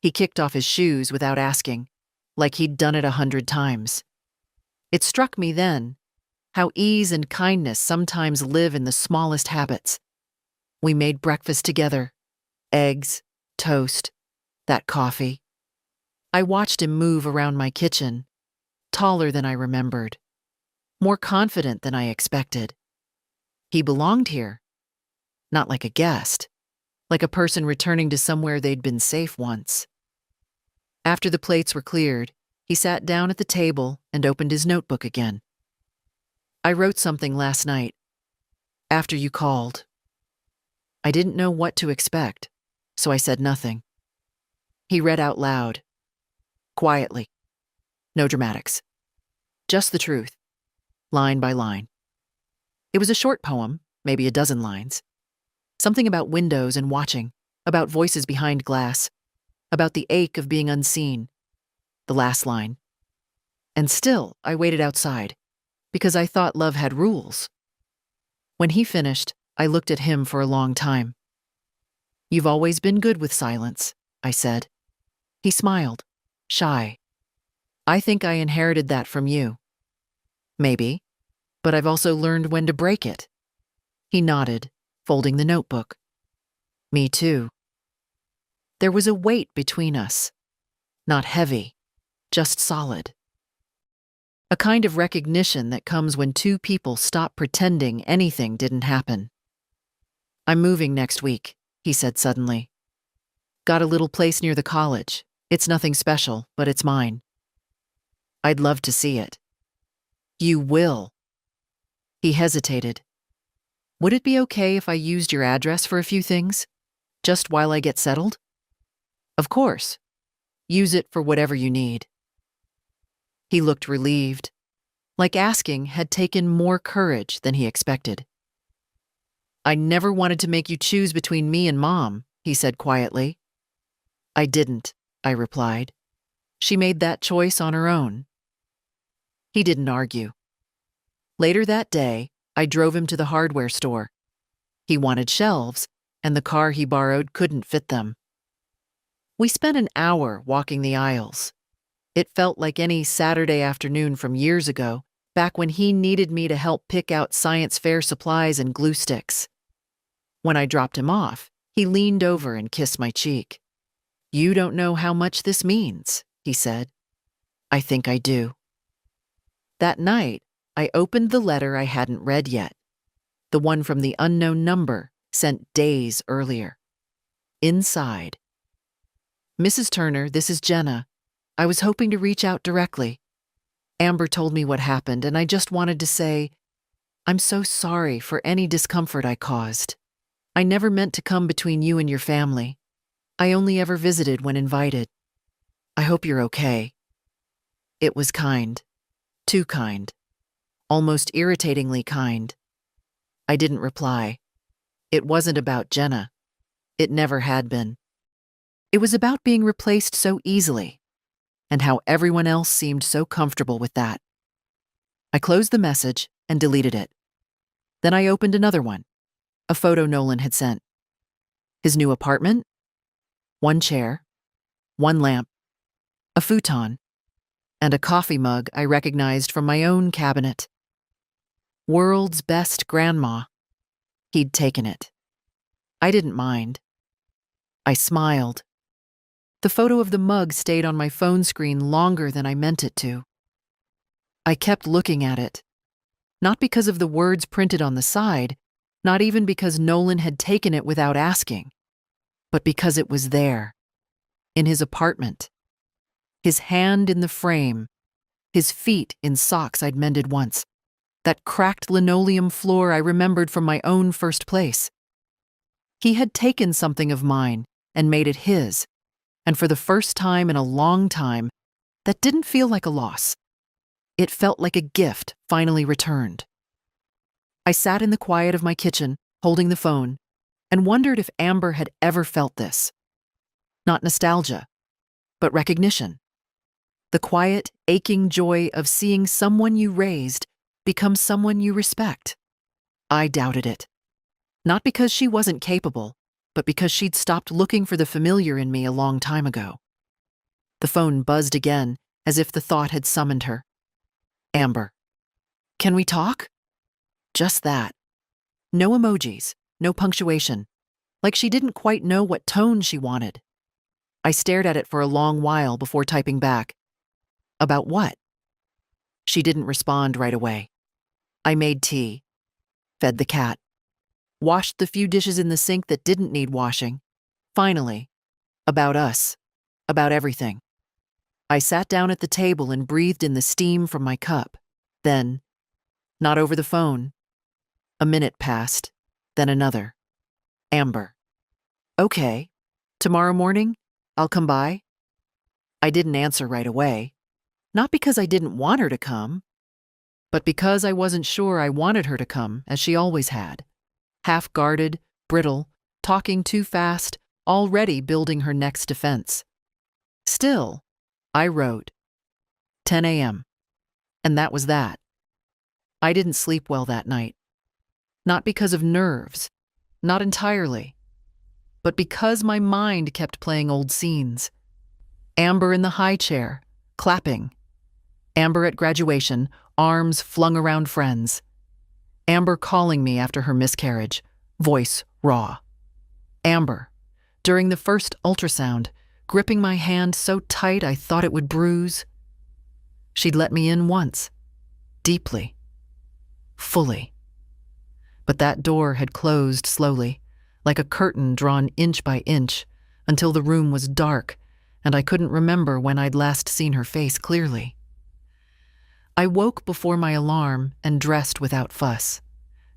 He kicked off his shoes without asking, like he'd done it 100 times. It struck me then how ease and kindness sometimes live in the smallest habits. We made breakfast together. Eggs, toast, that coffee. I watched him move around my kitchen, taller than I remembered, more confident than I expected. He belonged here, not like a guest, like a person returning to somewhere they'd been safe once. After the plates were cleared, he sat down at the table and opened his notebook again. "I wrote something last night, after you called." I didn't know what to expect, so I said nothing. He read out loud, quietly. No dramatics. Just the truth, line by line. It was a short poem, maybe a dozen lines. Something about windows and watching, about voices behind glass, about the ache of being unseen. The last line. And still, I waited outside, because I thought love had rules. When he finished, I looked at him for a long time. "You've always been good with silence," I said. He smiled, shy. "I think I inherited that from you." "Maybe, but I've also learned when to break it." He nodded, folding the notebook. "Me too." There was a weight between us. Not heavy, just solid. A kind of recognition that comes when two people stop pretending anything didn't happen. "I'm moving next week," he said suddenly. "Got a little place near the college. It's nothing special, but it's mine." "I'd love to see it." "You will." He hesitated. "Would it be okay if I used your address for a few things? Just while I get settled?" "Of course. Use it for whatever you need." He looked relieved, like asking had taken more courage than he expected. "I never wanted to make you choose between me and Mom," he said quietly. "I didn't," I replied. "She made that choice on her own." He didn't argue. Later that day, I drove him to the hardware store. He wanted shelves, and the car he borrowed couldn't fit them. We spent an hour walking the aisles. It felt like any Saturday afternoon from years ago, back when he needed me to help pick out science fair supplies and glue sticks. When I dropped him off, he leaned over and kissed my cheek. "You don't know how much this means," he said. "I think I do." That night, I opened the letter I hadn't read yet, the one from the unknown number sent days earlier. Inside. "Mrs. Turner, this is Jenna. I was hoping to reach out directly. Amber told me what happened, and I just wanted to say, I'm so sorry for any discomfort I caused. I never meant to come between you and your family. I only ever visited when invited. I hope you're okay." It was kind. Too kind. almost irritatingly kind. I didn't reply. It wasn't about Jenna. It never had been. It was about being replaced so easily, and how everyone else seemed so comfortable with that. I closed the message and deleted it. Then I opened another one, a photo Nolan had sent. His new apartment, one chair, one lamp, a futon, and a coffee mug I recognized from my own cabinet. World's best grandma. He'd taken it. I didn't mind. I smiled. The photo of the mug stayed on my phone screen longer than I meant it to. I kept looking at it, not because of the words printed on the side, not even because Nolan had taken it without asking, but because it was there, in his apartment. His hand in the frame, his feet in socks I'd mended once, that cracked linoleum floor I remembered from my own first place. He had taken something of mine and made it his, and for the first time in a long time, that didn't feel like a loss. It felt like a gift finally returned. I sat in the quiet of my kitchen, holding the phone, and wondered if Amber had ever felt this. Not nostalgia, but recognition. The quiet, aching joy of seeing someone you raised become someone you respect. I doubted it. Not because she wasn't capable, but because she'd stopped looking for the familiar in me a long time ago. The phone buzzed again, as if the thought had summoned her. Amber. Can we talk? Just that. No emojis, no punctuation, like she didn't quite know what tone she wanted. I stared at it for a long while before typing back. About what? She didn't respond right away. I made tea, fed the cat, washed the few dishes in the sink that didn't need washing. Finally, about us, about everything. I sat down at the table and breathed in the steam from my cup. Then, not over the phone. A minute passed, then another. Amber. Okay, tomorrow morning, I'll come by. I didn't answer right away, not because I didn't want her to come, but because I wasn't sure I wanted her to come, as she always had. Half-guarded, brittle, talking too fast, already building her next defense. Still, I wrote, 10 a.m., and that was that. I didn't sleep well that night. Not because of nerves, not entirely, but because my mind kept playing old scenes. Amber in the high chair, clapping. Amber at graduation, arms flung around friends. Amber calling me after her miscarriage, voice raw. Amber, during the first ultrasound, gripping my hand so tight I thought it would bruise. She'd let me in once, deeply, fully. But that door had closed slowly, like a curtain drawn inch by inch, until the room was dark, and I couldn't remember when I'd last seen her face clearly. I woke before my alarm and dressed without fuss.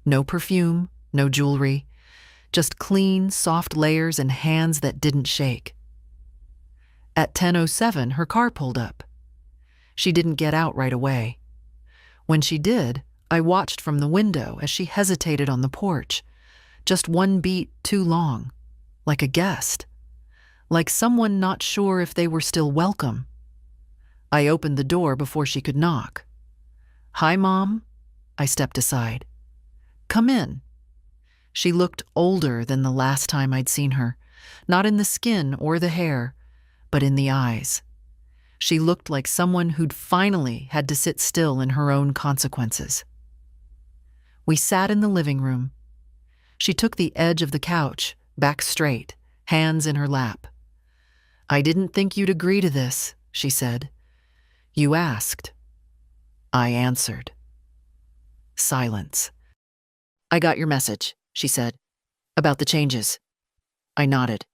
No perfume, no jewelry, just clean, soft layers and hands that didn't shake. At 10:07, her car pulled up. She didn't get out right away. When she did, I watched from the window as she hesitated on the porch, just one beat too long, like a guest, like someone not sure if they were still welcome. I opened the door before she could knock. "Hi, Mom." I stepped aside. "Come in." She looked older than the last time I'd seen her, not in the skin or the hair, but in the eyes. She looked like someone who'd finally had to sit still in her own consequences. We sat in the living room. She took the edge of the couch, back straight, hands in her lap. "I didn't think you'd agree to this," she said. "You asked." I answered. Silence. "I got your message," she said, "about the changes." I nodded.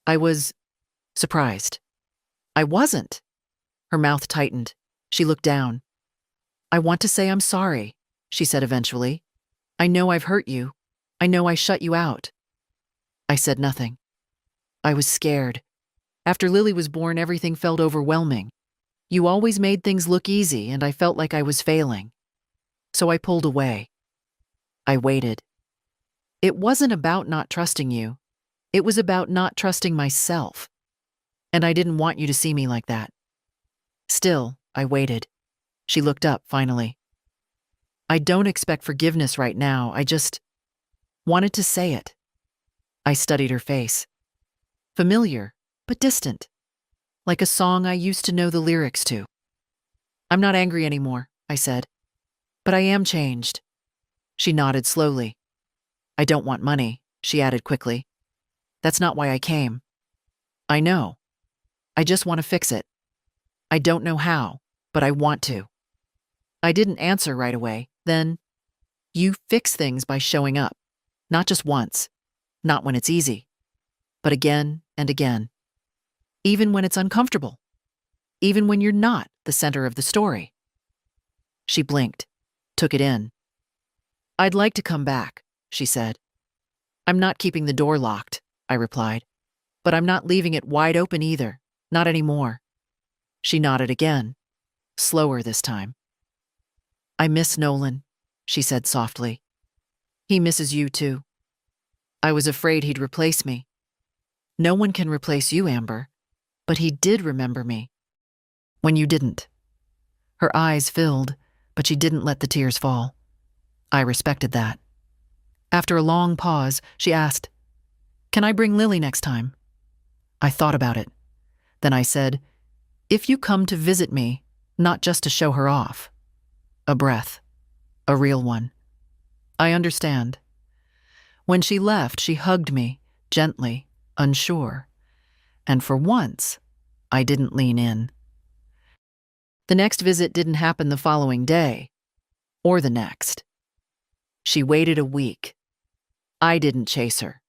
I was surprised. I wasn't. Her mouth tightened. She looked down. "I want to say I'm sorry," she said eventually. "I know I've hurt you. I know I shut you out." I said nothing. I was scared. After Lily was born, everything felt overwhelming. You always made things look easy, and I felt like I was failing. So I pulled away. I waited. It wasn't about not trusting you. It was about not trusting myself. And I didn't want you to see me like that. Still, I waited. She looked up finally. I don't expect forgiveness right now. I just wanted to say it. I studied her face. Familiar, but distant. Like a song I used to know the lyrics to. I'm not angry anymore, I said. But I am changed. She nodded slowly. I don't want money, she added quickly. That's not why I came. I know. I just want to fix it. I don't know how, but I want to. I didn't answer right away. Then, you fix things by showing up. Not just once. Not when it's easy. But again and again. Even when it's uncomfortable. Even when you're not the center of the story. She blinked, took it in. I'd like to come back, she said. I'm not keeping the door locked, I replied. But I'm not leaving it wide open either. Not anymore. She nodded again, slower this time. I miss Nolan, she said softly. He misses you too. I was afraid he'd replace me. No one can replace you, Amber. But he did remember me. When you didn't. Her eyes filled, but she didn't let the tears fall. I respected that. After a long pause, she asked, Can I bring Lily next time? I thought about it. Then I said, If you come to visit me, not just to show her off. A breath. A real one. I understand. When she left, she hugged me, gently, unsure. And for once, I didn't lean in. The next visit didn't happen the following day, or the next. She waited a week. I didn't chase her,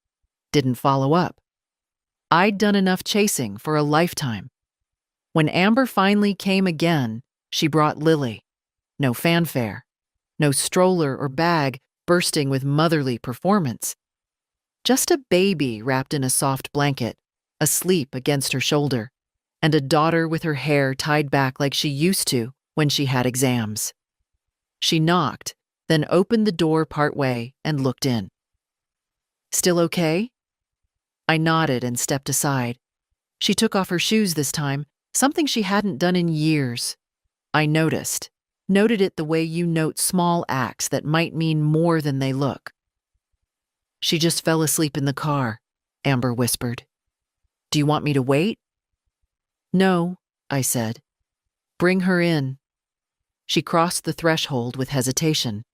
didn't follow up. I'd done enough chasing for a lifetime. When Amber finally came again, she brought Lily. No fanfare, no stroller or bag bursting with motherly performance. Just a baby wrapped in a soft blanket, asleep against her shoulder, and a daughter with her hair tied back like she used to when she had exams. She knocked, then opened the door partway and looked in. Still okay? I nodded and stepped aside. She took off her shoes this time, something she hadn't done in years. I noted it the way you note small acts that might mean more than they look. She just fell asleep in the car, Amber whispered. Do you want me to wait? No, I said. Bring her in. She crossed the threshold with hesitation,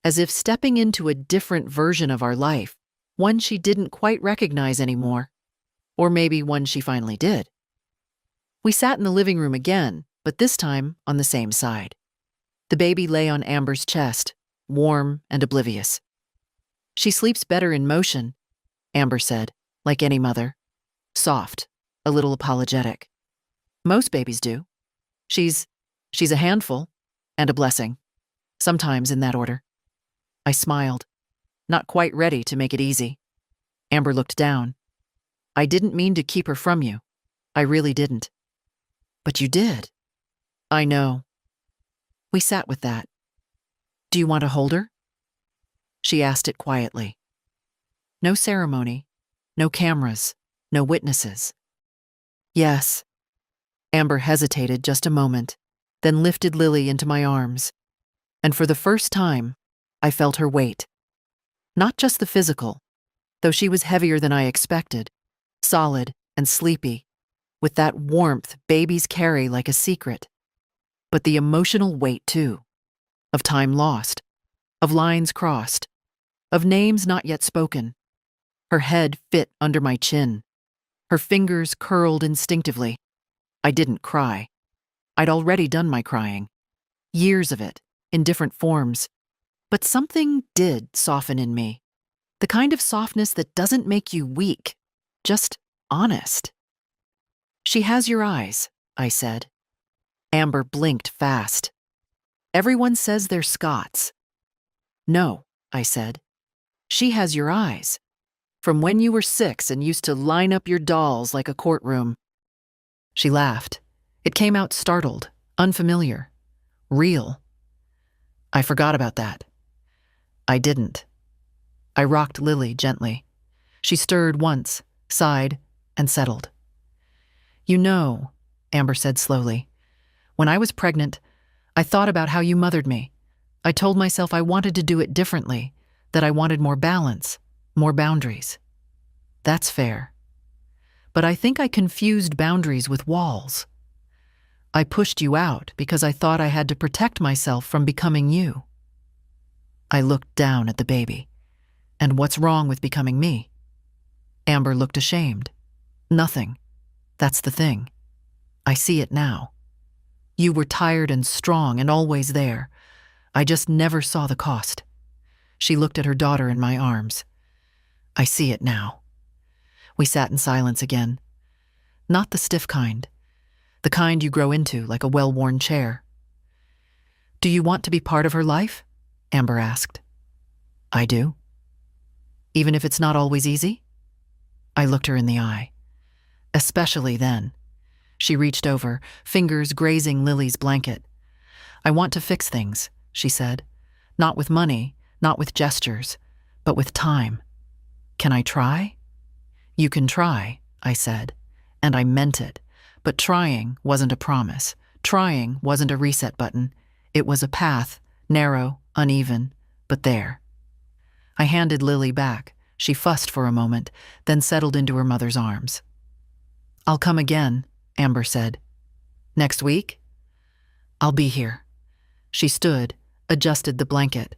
as if stepping into a different version of our life, one she didn't quite recognize anymore, or maybe one she finally did. We sat in the living room again, but this time on the same side. The baby lay on Amber's chest, warm and oblivious. She sleeps better in motion, Amber said, like any mother. Soft, a little apologetic. Most babies do. She's a handful and a blessing, sometimes in that order. I smiled, not quite ready to make it easy. Amber looked down. I didn't mean to keep her from you. I really didn't. But you did. I know. We sat with that. Do you want to hold her? She asked it quietly. No ceremony, no cameras, no witnesses. Yes. Amber hesitated just a moment, then lifted Lily into my arms. And for the first time, I felt her weight. Not just the physical, though she was heavier than I expected, solid and sleepy, with that warmth babies carry like a secret. But the emotional weight, too, of time lost, of lines crossed, of names not yet spoken. Her head fit under my chin. Her fingers curled instinctively. I didn't cry. I'd already done my crying. Years of it, in different forms. But something did soften in me. The kind of softness that doesn't make you weak, just honest. She has your eyes, I said. Amber blinked fast. Everyone says they're Scots. No, I said. She has your eyes. From when you were 6 and used to line up your dolls like a courtroom. She laughed. It came out startled, unfamiliar, real. I forgot about that. I didn't. I rocked Lily gently. She stirred once, sighed, and settled. You know, Amber said slowly, when I was pregnant, I thought about how you mothered me. I told myself I wanted to do it differently, that I wanted more balance, more boundaries. That's fair. But I think I confused boundaries with walls. I pushed you out because I thought I had to protect myself from becoming you. I looked down at the baby. And what's wrong with becoming me? Amber looked ashamed. Nothing. That's the thing. I see it now. You were tired and strong and always there. I just never saw the cost. She looked at her daughter in my arms. I see it now. We sat in silence again. Not the stiff kind. The kind you grow into like a well-worn chair. Do you want to be part of her life? Amber asked. I do. Even if it's not always easy? I looked her in the eye. Especially then. She reached over, fingers grazing Lily's blanket. I want to fix things, she said. Not with money, not with gestures, but with time. Can I try? You can try, I said, and I meant it. But trying wasn't a promise. Trying wasn't a reset button. It was a path, narrow, uneven, but there. I handed Lily back. She fussed for a moment, then settled into her mother's arms. I'll come again, Amber said. Next week? I'll be here. She stood, adjusted the blanket.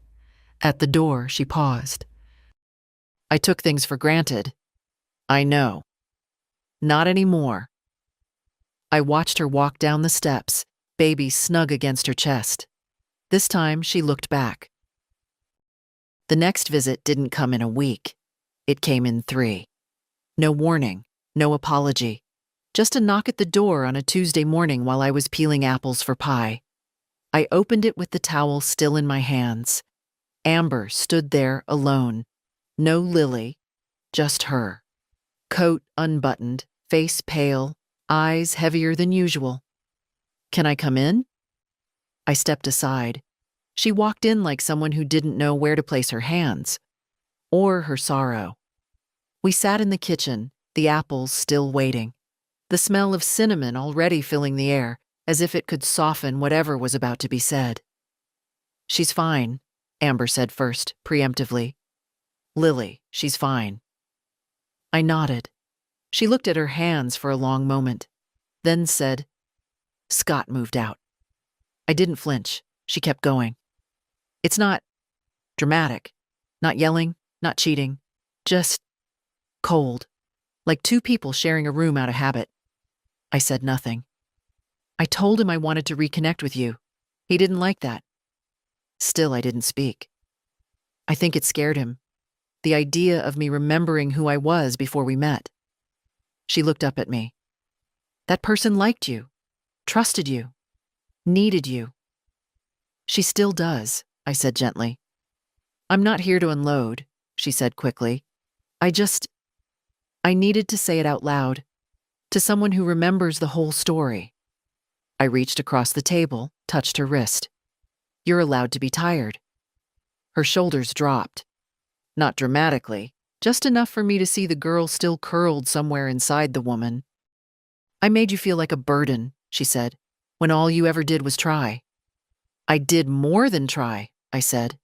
At the door, she paused. I took things for granted. I know. Not anymore. I watched her walk down the steps, baby snug against her chest. This time, she looked back. The next visit didn't come in a week. It came in 3. No warning, no apology. Just a knock at the door on a Tuesday morning while I was peeling apples for pie. I opened it with the towel still in my hands. Amber stood there alone. No Lily, just her. Coat unbuttoned, face pale, eyes heavier than usual. Can I come in? I stepped aside. She walked in like someone who didn't know where to place her hands, or her sorrow. We sat in the kitchen, the apples still waiting. The smell of cinnamon already filling the air, as if it could soften whatever was about to be said. She's fine, Amber said first, preemptively. Lily, she's fine. I nodded. She looked at her hands for a long moment, then said, Scott moved out. I didn't flinch. She kept going. It's not dramatic, not yelling, not cheating, just cold, like 2 people sharing a room out of habit. I said nothing. I told him I wanted to reconnect with you. He didn't like that. Still, I didn't speak. I think it scared him, the idea of me remembering who I was before we met. She looked up at me. That person liked you, trusted you, needed you. She still does, I said gently. I'm not here to unload, she said quickly. I needed to say it out loud, to someone who remembers the whole story. I reached across the table, touched her wrist. You're allowed to be tired. Her shoulders dropped. Not dramatically, just enough for me to see the girl still curled somewhere inside the woman. I made you feel like a burden, she said, when all you ever did was try. I did more than try, I said.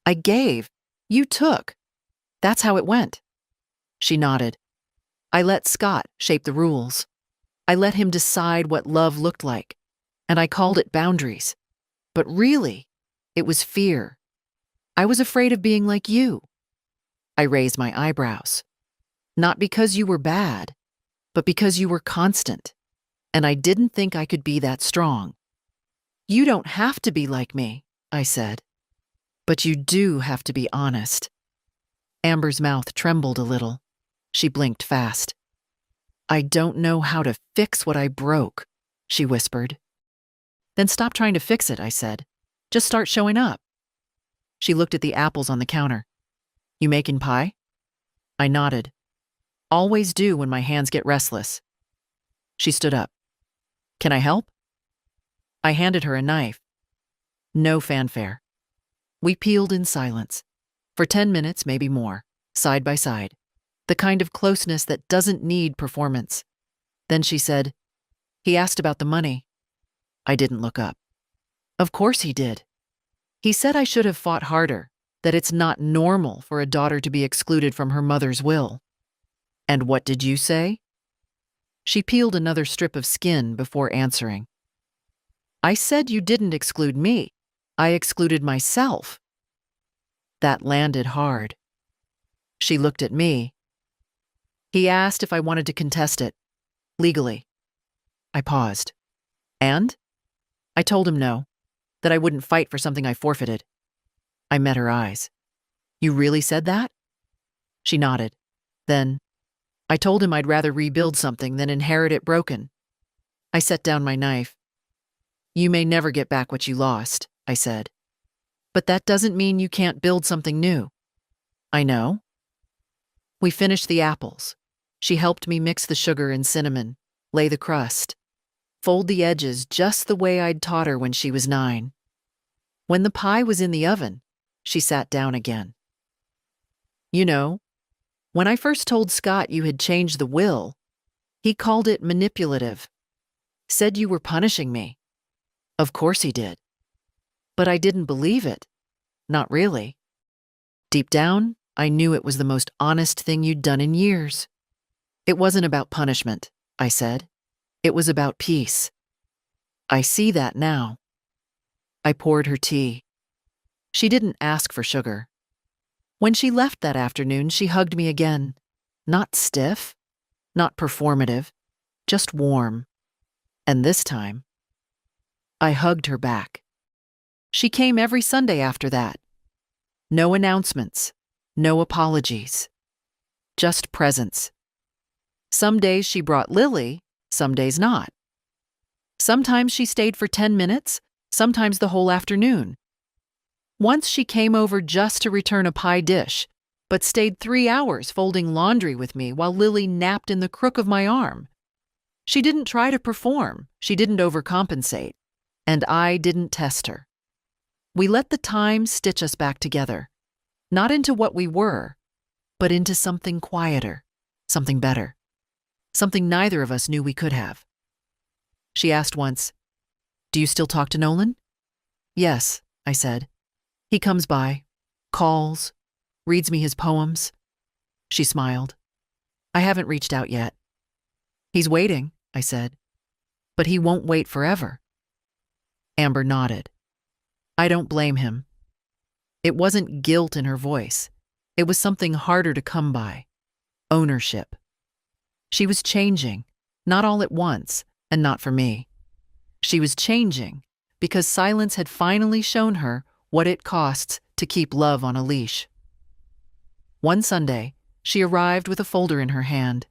I gave. You took. That's how it went. She nodded. I let Scott shape the rules. I let him decide what love looked like, and I called it boundaries. But really, it was fear. I was afraid of being like you. I raised my eyebrows. Not because you were bad, but because you were constant, and I didn't think I could be that strong. You don't have to be like me, I said. But you do have to be honest. Amber's mouth trembled a little. She blinked fast. I don't know how to fix what I broke, she whispered. Then stop trying to fix it, I said. Just start showing up. She looked at the apples on the counter. You making pie? I nodded. Always do when my hands get restless. She stood up. Can I help? I handed her a knife. No fanfare. We peeled in silence. For 10 minutes, maybe more, side by side. The kind of closeness that doesn't need performance. Then she said, "He asked about the money." I didn't look up. Of course he did. He said I should have fought harder, that it's not normal for a daughter to be excluded from her mother's will. And what did you say? She peeled another strip of skin before answering. I said you didn't exclude me. I excluded myself. That landed hard. She looked at me. He asked if I wanted to contest it, legally. I paused. And? I told him no, that I wouldn't fight for something I forfeited. I met her eyes. You really said that? She nodded. Then, I told him I'd rather rebuild something than inherit it broken. I set down my knife. You may never get back what you lost, I said. But that doesn't mean you can't build something new. I know. We finished the apples. She helped me mix the sugar and cinnamon, lay the crust, fold the edges just the way I'd taught her when she was 9. When the pie was in the oven, she sat down again. You know, when I first told Scott you had changed the will, he called it manipulative, said you were punishing me. Of course he did. But I didn't believe it. Not really. Deep down, I knew it was the most honest thing you'd done in years. It wasn't about punishment, I said. It was about peace. I see that now. I poured her tea. She didn't ask for sugar. When she left that afternoon, she hugged me again. Not stiff, not performative, just warm. And this time, I hugged her back. She came every Sunday after that. No announcements, no apologies, just presence. Some days she brought Lily, some days not. Sometimes she stayed for 10 minutes, sometimes the whole afternoon. Once she came over just to return a pie dish, but stayed 3 hours folding laundry with me while Lily napped in the crook of my arm. She didn't try to perform, she didn't overcompensate, and I didn't test her. We let the time stitch us back together, not into what we were, but into something quieter, something better, something neither of us knew we could have. She asked once, "Do you still talk to Nolan?" "Yes," I said. "He comes by, calls, reads me his poems." She smiled. "I haven't reached out yet." "He's waiting," I said. "But he won't wait forever." Amber nodded. I don't blame him. It wasn't guilt in her voice. It was something harder to come by. Ownership. She was changing, not all at once, and not for me. She was changing because silence had finally shown her what it costs to keep love on a leash. One Sunday, she arrived with a folder in her hand,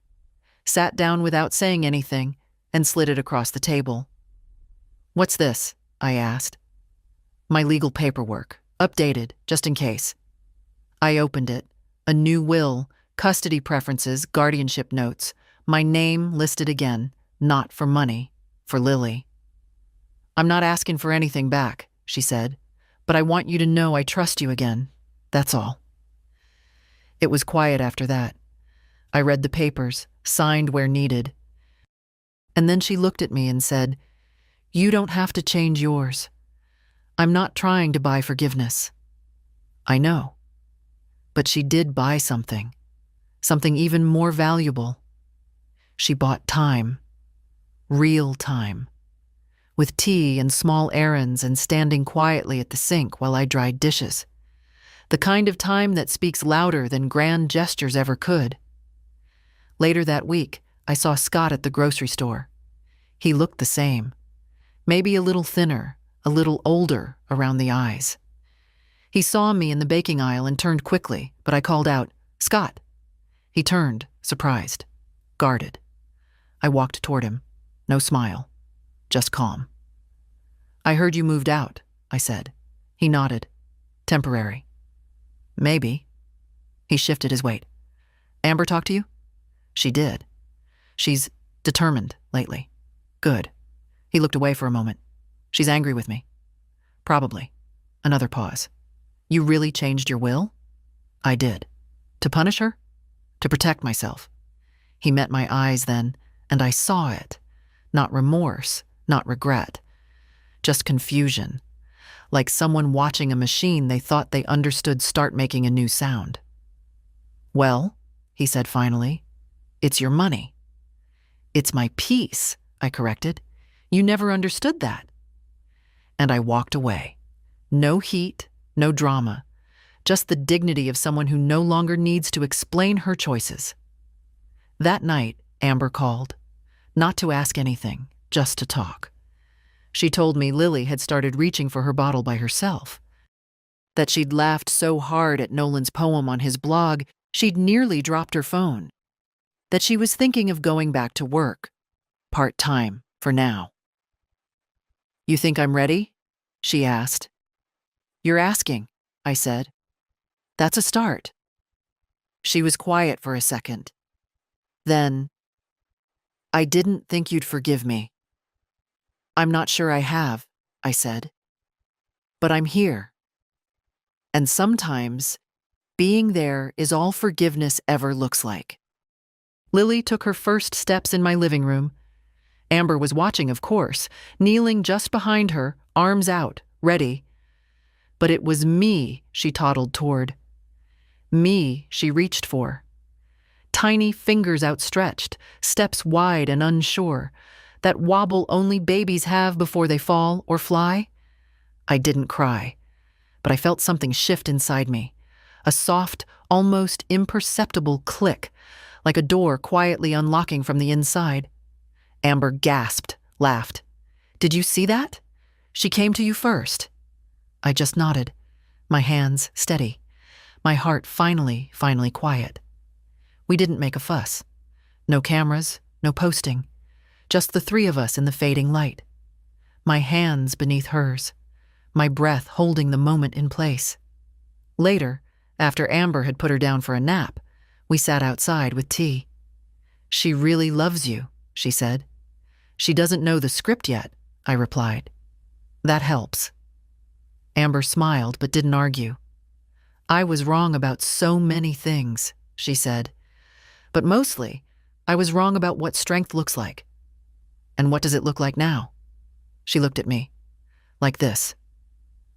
sat down without saying anything, and slid it across the table. "What's this?" I asked. "My legal paperwork, updated, just in case." I opened it. A new will, custody preferences, guardianship notes, my name listed again, not for money, for Lily. "I'm not asking for anything back," she said, "but I want you to know I trust you again. That's all." It was quiet after that. I read the papers, signed where needed. And then she looked at me and said, "You don't have to change yours. I'm not trying to buy forgiveness." I know. But she did buy something even more valuable. She bought time. Real time. With tea and small errands and standing quietly at the sink while I dried dishes. The kind of time that speaks louder than grand gestures ever could. Later that week, I saw Scott at the grocery store. He looked the same. Maybe a little thinner, a little older around the eyes. He saw me in the baking aisle and turned quickly, but I called out, "Scott." He turned, surprised, guarded. I walked toward him. No smile, just calm. "I heard you moved out," I said. He nodded. "Temporary." "Maybe." He shifted his weight. "Amber talk to you?" "She did. She's determined lately." "Good." He looked away for a moment. "She's angry with me." "Probably." Another pause. You really changed your will? I did. To punish her? To protect myself. He met my eyes then, and I saw it. Not remorse, not regret. Just confusion. Like someone watching a machine they thought they understood start making a new sound. Well, he said finally, it's your money. It's my peace, I corrected. You never understood that. And I walked away. No heat, no drama. Just the dignity of someone who no longer needs to explain her choices. That night, Amber called. Not to ask anything, just to talk. She told me Lily had started reaching for her bottle by herself. That she'd laughed so hard at Nolan's poem on his blog, she'd nearly dropped her phone. That she was thinking of going back to work. Part-time, for now. You think I'm ready? She asked. You're asking, I said. That's a start. She was quiet for a second. Then, I didn't think you'd forgive me. I'm not sure I have, I said. But I'm here. And sometimes, being there is all forgiveness ever looks like. Lily took her first steps in my living room. Amber was watching, of course, kneeling just behind her, arms out, ready. But it was me she toddled toward. Me she reached for. Tiny fingers outstretched, steps wide and unsure, that wobble only babies have before they fall or fly. I didn't cry, but I felt something shift inside me, a soft, almost imperceptible click, like a door quietly unlocking from the inside. Amber gasped, laughed. Did you see that? She came to you first. I just nodded, my hands steady, my heart finally quiet. We didn't make a fuss. No cameras, no posting. Just the three of us in the fading light. My hands beneath hers, my breath holding the moment in place. Later, after Amber had put her down for a nap, we sat outside with tea. She really loves you, she said. She doesn't know the script yet, I replied. That helps. Amber smiled but didn't argue. I was wrong about so many things, she said. But mostly, I was wrong about what strength looks like. And what does it look like now? She looked at me. Like this.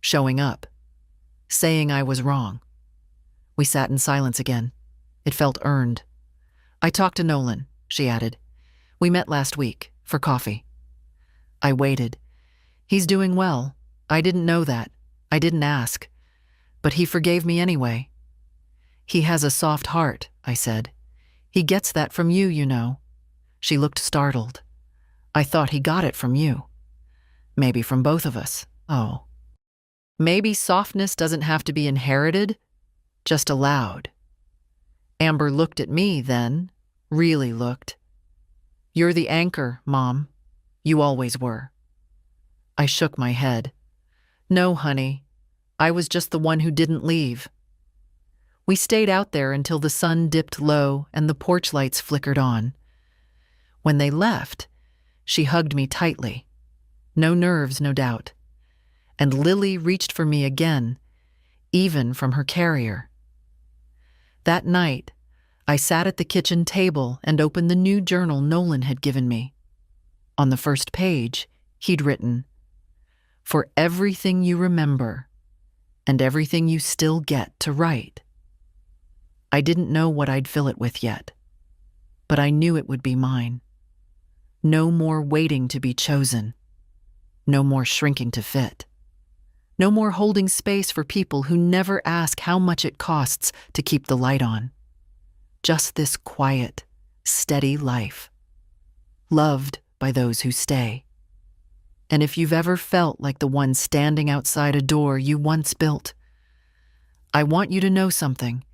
Showing up. Saying I was wrong. We sat in silence again. It felt earned. I talked to Nolan, she added. We met last week, for coffee. I waited. He's doing well. I didn't know that. I didn't ask. But he forgave me anyway. He has a soft heart, I said. He gets that from you, you know. She looked startled. I thought he got it from you. Maybe from both of us. Oh. Maybe softness doesn't have to be inherited, just allowed. Amber looked at me then, really looked. You're the anchor, Mom. You always were. I shook my head. No, honey. I was just the one who didn't leave. We stayed out there until the sun dipped low and the porch lights flickered on. When they left, she hugged me tightly. No nerves, no doubt. And Lily reached for me again, even from her carrier. That night, I sat at the kitchen table and opened the new journal Nolan had given me. On the first page, he'd written, "For everything you remember, and everything you still get to write." I didn't know what I'd fill it with yet, but I knew it would be mine. No more waiting to be chosen. No more shrinking to fit. No more holding space for people who never ask how much it costs to keep the light on. Just this quiet, steady life. Loved by those who stay. And if you've ever felt like the one standing outside a door you once built, I want you to know something.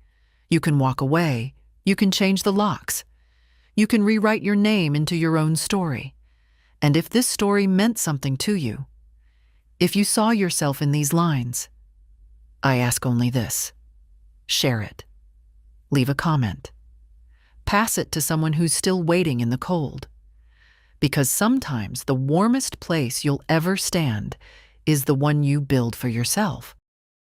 You can walk away. You can change the locks. You can rewrite your name into your own story. And if this story meant something to you, if you saw yourself in these lines, I ask only this. Share it. Leave a comment. Pass it to someone who's still waiting in the cold. Because sometimes the warmest place you'll ever stand is the one you build for yourself.